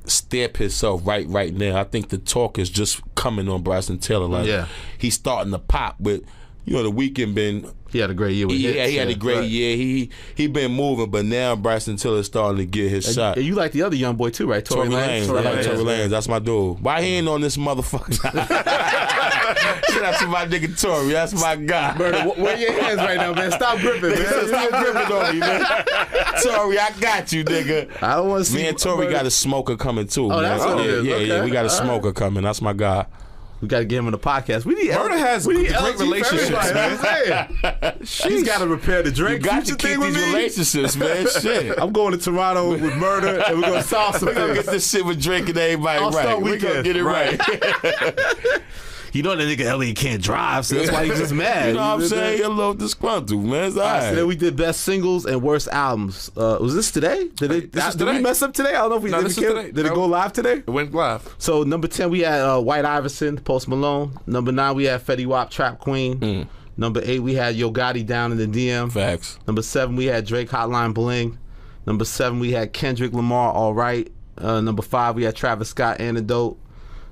step himself right now. I think the talk is just coming on Bryson Tiller. He's starting to pop with, the Weeknd he had a great year with hits. He had a great year. He been moving, but now Bryson Tiller's starting to get his shot. And you like the other young boy too, right? Tory Lanez. I like Tory Lanez. That's my dude. Why he ain't on this motherfucker? Shout out to my nigga Tory. That's my guy. Murda, where your hands right now, man? Stop gripping, man. Stop gripping on me, man. Tory, I got you, nigga. I don't want to see. Me and Tory got a smoker coming too. Oh, man. that's what it is. Yeah, we got a smoker coming. That's my guy. We got to get him on the podcast. We need Murda has great relationships, man. He's got to repair the Drake. You got to keep these relationships, man. Shit. I'm going to Toronto with Murda, and we're going to solve some things. We're going to get this shit with Drake and everybody right. We're going to get it right. You know that nigga Elliot can't drive, so that's why he's just mad. You know what I'm saying? You're a little disgruntled, man. It's all right. So then we did best singles and worst albums. Was this today? Did we mess up today? I don't know if we did. Did it go live today? It went live. So number 10 we had White Iverson, Post Malone. Number 9 we had Fetty Wap, Trap Queen. Number 8 we had Yo Gotti, Down in the DM. Facts. Number 7 we had Drake, Hotline Bling. Number 7 we had Kendrick Lamar, All Right. Number 5 we had Travis Scott, Antidote.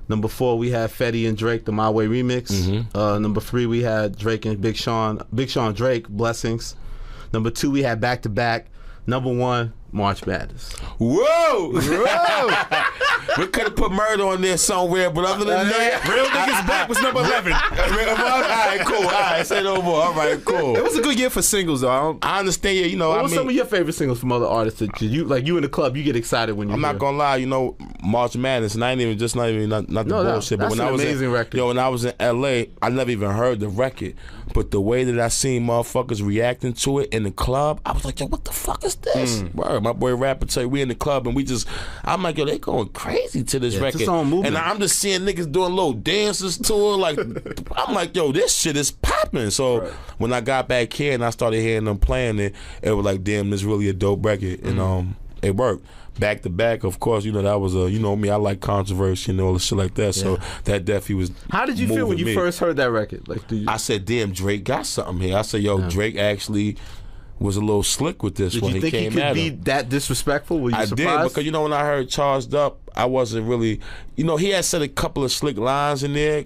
Number 4 we had Fetty and Drake, the My Way remix. Number 3 we had Drake and Big Sean Drake, Blessings. Number 2 we had Back to Back. Number 1 March Madness. Whoa! We could have put Murda on there somewhere, but other than that, Real Niggas Back was number 11. All right, cool. All right, say no more. All right, cool. It was a good year for singles, though. I understand. Yeah, what were some of your favorite singles from other artists that you in the club? You get excited when you. I'm not gonna lie. March Madness, and I ain't even not the bullshit. But when I was when I was in LA, I never even heard the record. But the way that I seen motherfuckers reacting to it in the club, I was like, yo, what the fuck is this? Word, my boy Rapper tell you, we in the club and I'm like, yo, they going crazy. crazy to this record. It's its own movement. And I'm just seeing niggas doing little dances to it. Like, I'm like, yo, this shit is popping. So when I got back here and I started hearing them playing it, it was like, damn, this really a dope record. And it worked. Back to back, of course, that was a, me, I like controversy and all the shit like that. So that definitely was. How did you feel when you first heard that record? Like, I said, damn, Drake got something here. I said, yo, Drake actually was a little slick with this one. Did you think he could be that disrespectful? Were you surprised? I did, because when I heard Charged Up, I wasn't really, he had said a couple of slick lines in there.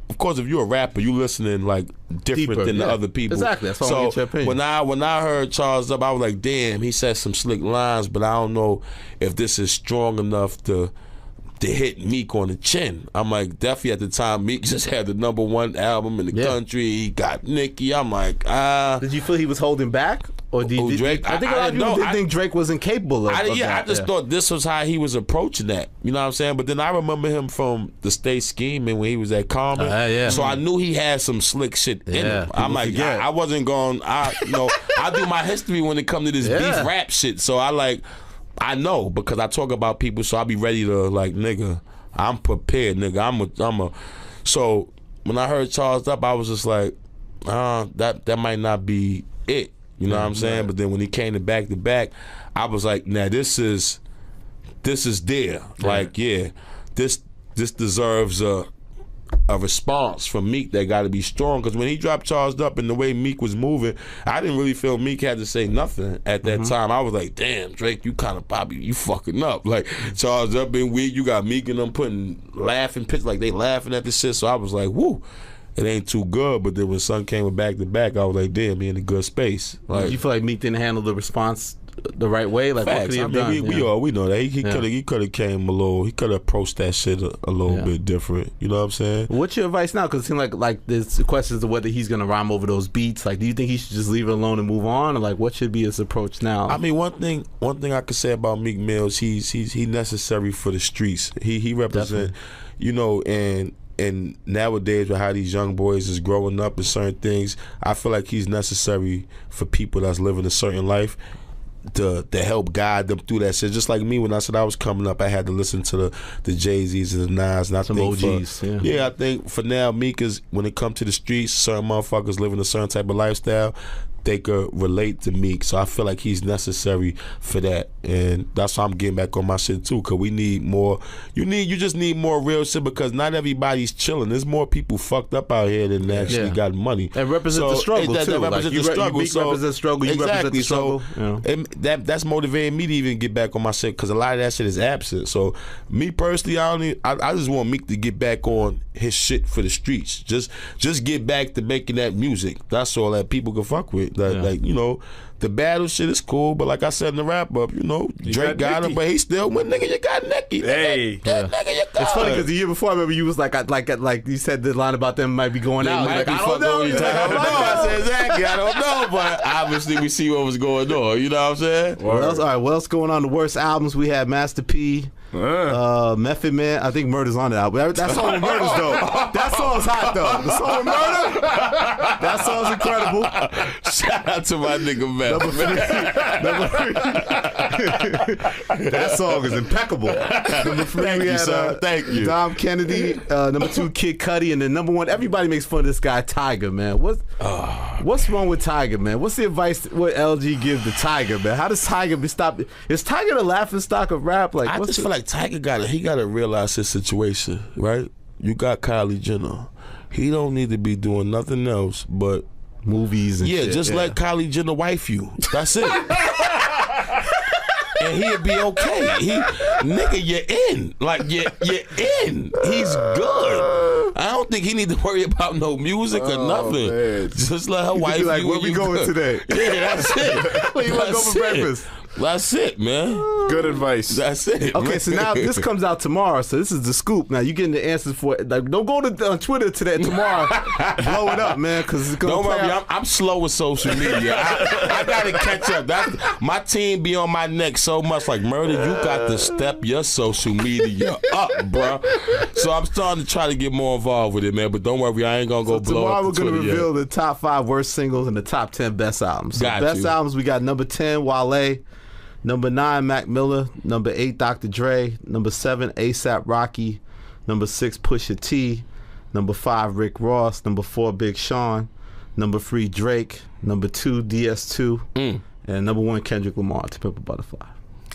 Of course, if you're a rapper, you listening like different than the other people. Exactly. That's all. So when I heard Charles Up, I was like, damn, he said some slick lines, but I don't know if this is strong enough to hit Meek on the chin. I'm like, definitely at the time, Meek just had the #1 album in the country. He got Nicki. I'm like, Did you feel he was holding back? Or Drake? I think a lot of people didn't think Drake was incapable of that. I just thought this was how he was approaching that. You know what I'm saying? But then I remember him from the State Scheming when he was at Common. So I knew he had some slick shit in him. I'm like, I wasn't going, I do my history when it comes to this beef rap shit. So I know because I talk about people, so I be ready to nigga, I'm prepared, nigga. So when I heard Charged Up, I was just like, that might not be it. You know what I'm saying? But then when he came to back, I was like, nah, this is there. Like, this deserves a response from Meek that got to be strong. Because when he dropped Charged Up and the way Meek was moving, I didn't really feel Meek had to say nothing at that time. I was like, damn, Drake, you kind of probably, you fucking up. Like, Charged Up and Weak, you got Meek and them putting laughing pits, like they laughing at this shit. So I was like, woo. It ain't too good, but then when Son came with back to back, I was like, damn, he in a good space. Like, did you feel like Meek didn't handle the response the right way? Like, facts. What could he have done? We know that he could have came a little. He could have approached that shit a little bit different. You know what I'm saying? What's your advice now? Because it seems like there's questions of whether he's gonna rhyme over those beats. Like, do you think he should just leave it alone and move on, or like what should be his approach now? I mean, one thing I could say about Meek Mills, he's necessary for the streets. He represent, and nowadays with how these young boys is growing up and certain things, I feel like he's necessary for people that's living a certain life to help guide them through that shit. Just like me, when I said I was coming up, I had to listen to the Jay-Z's and the Nas. And I Some think OGs, I think for now, Meek is, when it comes to the streets, certain motherfuckers living a certain type of lifestyle, they could relate to Meek. So I feel like he's necessary for that. And that's why I'm getting back on my shit too, because we need more. You just need more real shit, because not everybody's chilling. There's more people fucked up out here than actually got money. And represent the struggle too. That represents the struggle. Meek represents struggle. You represent the struggle. That's motivating me to even get back on my shit, because a lot of that shit is absent. So me personally, I just want Meek to get back on his shit for the streets. Just get back to making that music. That's all that people can fuck with. Like, the battle shit is cool, but like I said in the wrap up, Drake got him, but he still went, nigga, you got Nicki. Hey, nigga, you got it's funny because the year before, I remember you was like you said the line about them might be going out. Might like, be I don't know. I said, exactly, I don't know, but obviously we see what was going on. You know what I'm saying? What else going on? The worst albums we had: Master P, Method Man. I think Murda's on the album. That song with Murda's though. That song's hot though. The song with Murda. That song's incredible. Shout out to my nigga Meth. Number three. That song is impeccable. Number 3, Thank you, sir. Thank you. Dom Kennedy. Number 2, Kid Cudi, and then number 1. Everybody makes fun of this guy, Tiger, man. What's wrong with Tiger, man? What's the advice what LG give to Tiger, man? How does Tiger be stopped? Is Tiger the laughing stock of rap? Like, I just feel like Tiger gotta realize his situation, right? You got Kylie Jenner. He don't need to be doing nothing else but movies and shit. Just let Kylie Jenner wife you. That's it. And he'll be okay. Nigga, you're in. Like, you're in. He's good. I don't think he need to worry about no music or nothing. Man. Just let her wife like, you. Where we going today? Yeah, that's it. Where you want to go for breakfast? That's it, man. Good advice. That's it. Okay, man. so now this comes out tomorrow. So this is the scoop. Now you getting the answers for it. Like, don't go on Twitter today. Tomorrow, blow it up, man. Because it's gonna. Don't worry, I'm slow with social media. I gotta catch up. My team be on my neck so much. Like, Murda, you got to step your social media up, bro. So I'm starting to try to get more involved with it, man. But don't worry, I ain't gonna go blow up. Tomorrow we're gonna reveal the top 5 worst singles and the top 10 best albums. So best albums, we got number 10, Wale. Number 9, Mac Miller. Number 8, Dr. Dre. Number 7, A$AP Rocky. Number 6, Pusha T. Number 5, Rick Ross. Number 4, Big Sean. Number 3, Drake. Number 2, DS2. And number 1, Kendrick Lamar, To Pimp a Butterfly.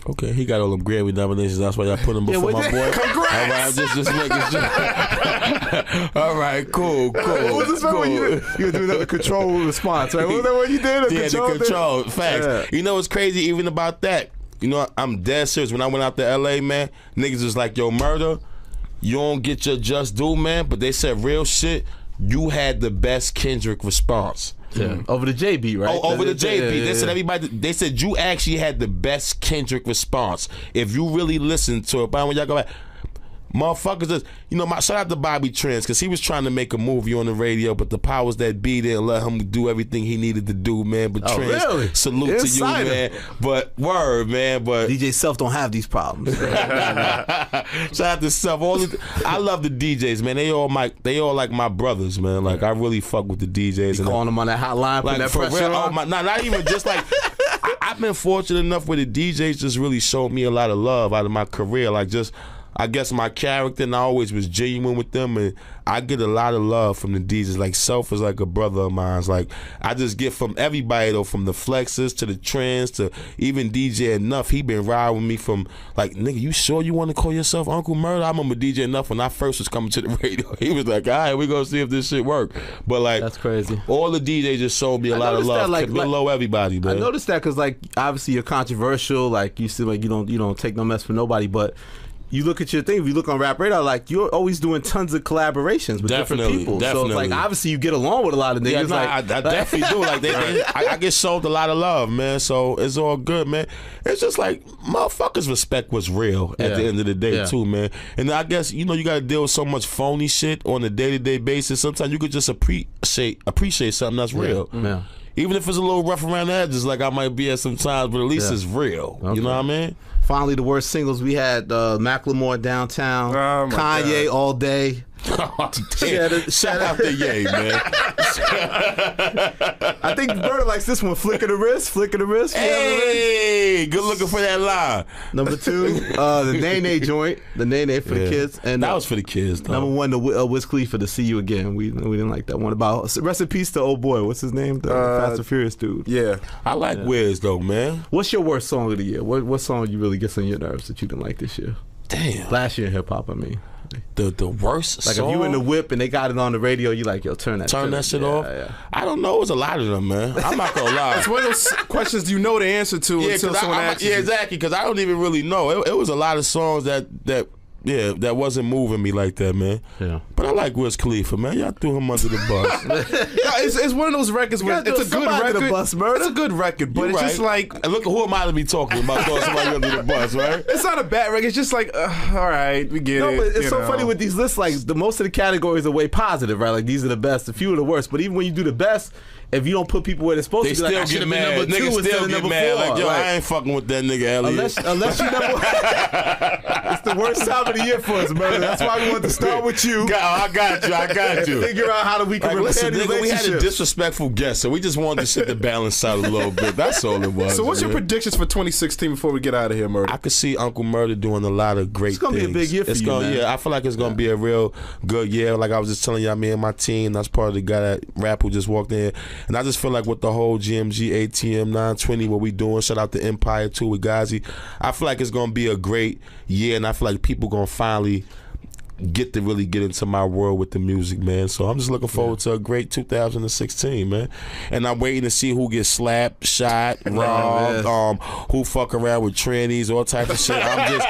Okay, he got all them Grammy nominations. That's why y'all put him before my boy. Congrats! All right, just making sure. All right, cool. What was this one? You were doing the control response, right? What was that one you did? The control. Facts. Yeah. You know what's crazy even about that? You know, I'm dead serious. When I went out to L.A., man, niggas was like, yo, Murda, you don't get your just due, man. But they said real shit. You had the best Kendrick response. Yeah. Over the J beat, right? Oh, over the J beat. They said everybody. They said you actually had the best Kendrick response. If you really listened to it, but when y'all go back, motherfuckers, just, you know, shout out to Bobby Trends because he was trying to make a movie on the radio, but the powers that be didn't let him do everything he needed to do, man. But Trends, really? Salute to you, man. But word, man. But DJ Self don't have these problems. Shout out to Self. I love the DJs, man. They all like my brothers, man. Like I really fuck with the DJs. You calling them on that hotline, like that for pressure real. on? Oh my, not even just like. I've been fortunate enough where the DJs just really showed me a lot of love out of my career. Like just, I guess my character, and I always was genuine with them, and I get a lot of love from the DJs. Like Self is like a brother of mine. It's like I just get from everybody though, from the Flexes to the Trends to even DJ Enough. He been riding with me from like, nigga, you sure you want to call yourself Uncle Murda? I remember DJ Enough when I first was coming to the radio. He was like, all right, we gonna see if this shit work. But like, that's crazy. All the DJs just showed me a lot of love. That, like, below everybody, man. I noticed that because like obviously you're controversial. Like you seem like you don't take no mess for nobody, but. You look at your thing, if you look on Rap Radar, like you're always doing tons of collaborations with different people. So it's like obviously you get along with a lot of niggas. Yeah, I definitely do. Like I get sold a lot of love, man. So it's all good, man. It's just like motherfuckers respect what's real at the end of the day too, man. And I guess you got to deal with so much phony shit on a day-to-day basis. Sometimes you could just appreciate something that's real. Yeah. Even if it's a little rough around the edges, like I might be at some times, but at least it's real. Okay. You know what I mean? Finally, the worst singles we had: Macklemore, Downtown, Kanye, God. All Day. Oh, shout out to Ye, man. I think Murda likes this one. Flick of the wrist. Hey, good looking for that line. Number 2, the Nene joint. The Nene for the kids. And that was for the kids, though. Number 1, the Wiz Khalifa, to See You Again. We didn't like that one. About rest in peace to old boy. What's his name? The Fast and Furious dude. Yeah. I like Wiz, though, man. What's your worst song of the year? What song you really gets on your nerves that you didn't like this year? Damn. Last year in hip hop, I mean. The worst like song? If you in the whip and they got it on the radio, you like, yo, turn that shit off. Yeah. I don't know. It was a lot of them, man. I'm not gonna lie. It's one of those questions you know the answer to until someone asks you. Yeah, exactly. Because I don't even really know. It was a lot of songs that wasn't moving me like that, man. Yeah. But I like Wiz Khalifa, man. Y'all threw him under the bus. It's one of those records where it's a good record. It's a good record, but it's just like, and look, who am I to be talking about throwing somebody under the bus, right? It's not a bad record. It's just like, all right, we get it. But it's so funny with these lists. Like most of the categories are way positive, right? Like these are the best, a few are the worst. But even when you do the best, if you don't put people where they're supposed to be, still like, I should have been number 2 niggas instead still of get number mad. 4. Like, yo, I ain't fucking with that nigga Elliot. Unless you never. It's the worst time of the year for us, man. That's why we want to start with you. I got you. Figure out how we can repair these relationships. We had a disrespectful guest, so we just wanted the shit to balance out a little bit. That's all it was. So what's your predictions for 2016 before we get out of here, Murda? I could see Uncle Murda doing a lot of great things. It's going to be a big year for you, man. Yeah, I feel like it's going to be a real good year. Like I was just telling y'all, me and my team, that's part of the guy that rap who just walked in. And I just feel like with the whole GMG ATM 920, what we doing, shout out to Empire too with Ghazi, I feel like it's going to be a great year, and I feel like people going to finally get to really get into my world with the music, man. So I'm just looking forward to a great 2016, man. And I'm waiting to see who gets slapped, shot, robbed, who fuck around with trannies, all types of shit. I'm just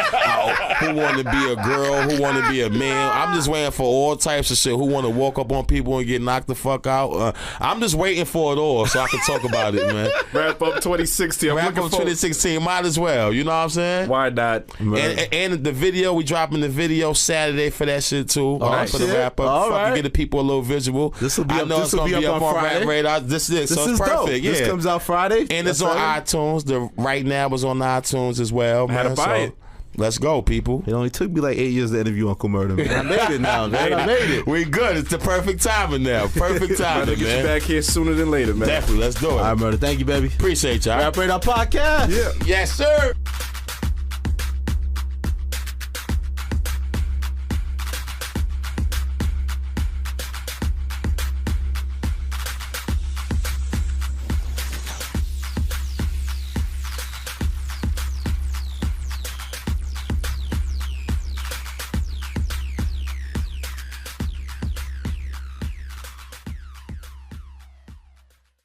who want to be a girl, who want to be a man. I'm just waiting for all types of shit. Who want to walk up on people and get knocked the fuck out. I'm just waiting for it all so I can talk about it, man. Wrap up 2016. Wrap up 2016. Might as well. You know what I'm saying? Why not? And the video, we dropping the video Saturday for that shit too. For the wrap up. Fucking get the people a little visual. This will be up on Friday. Rap Radar. This is so it's perfect. Dope. Yeah. This comes out Friday. And it's on iTunes. Right now it's on iTunes as well. I had to buy it. Let's go, people. It only took me like 8 years to interview Uncle Murda, man. I made it now, man. I made it. We good. It's the perfect timing now. Perfect timing, Get man. you back here sooner than later, man. Definitely. Let's do it. All right, Murda. Thank you, baby. Appreciate y'all. Rap Radar Podcast. Yeah. Yes, sir.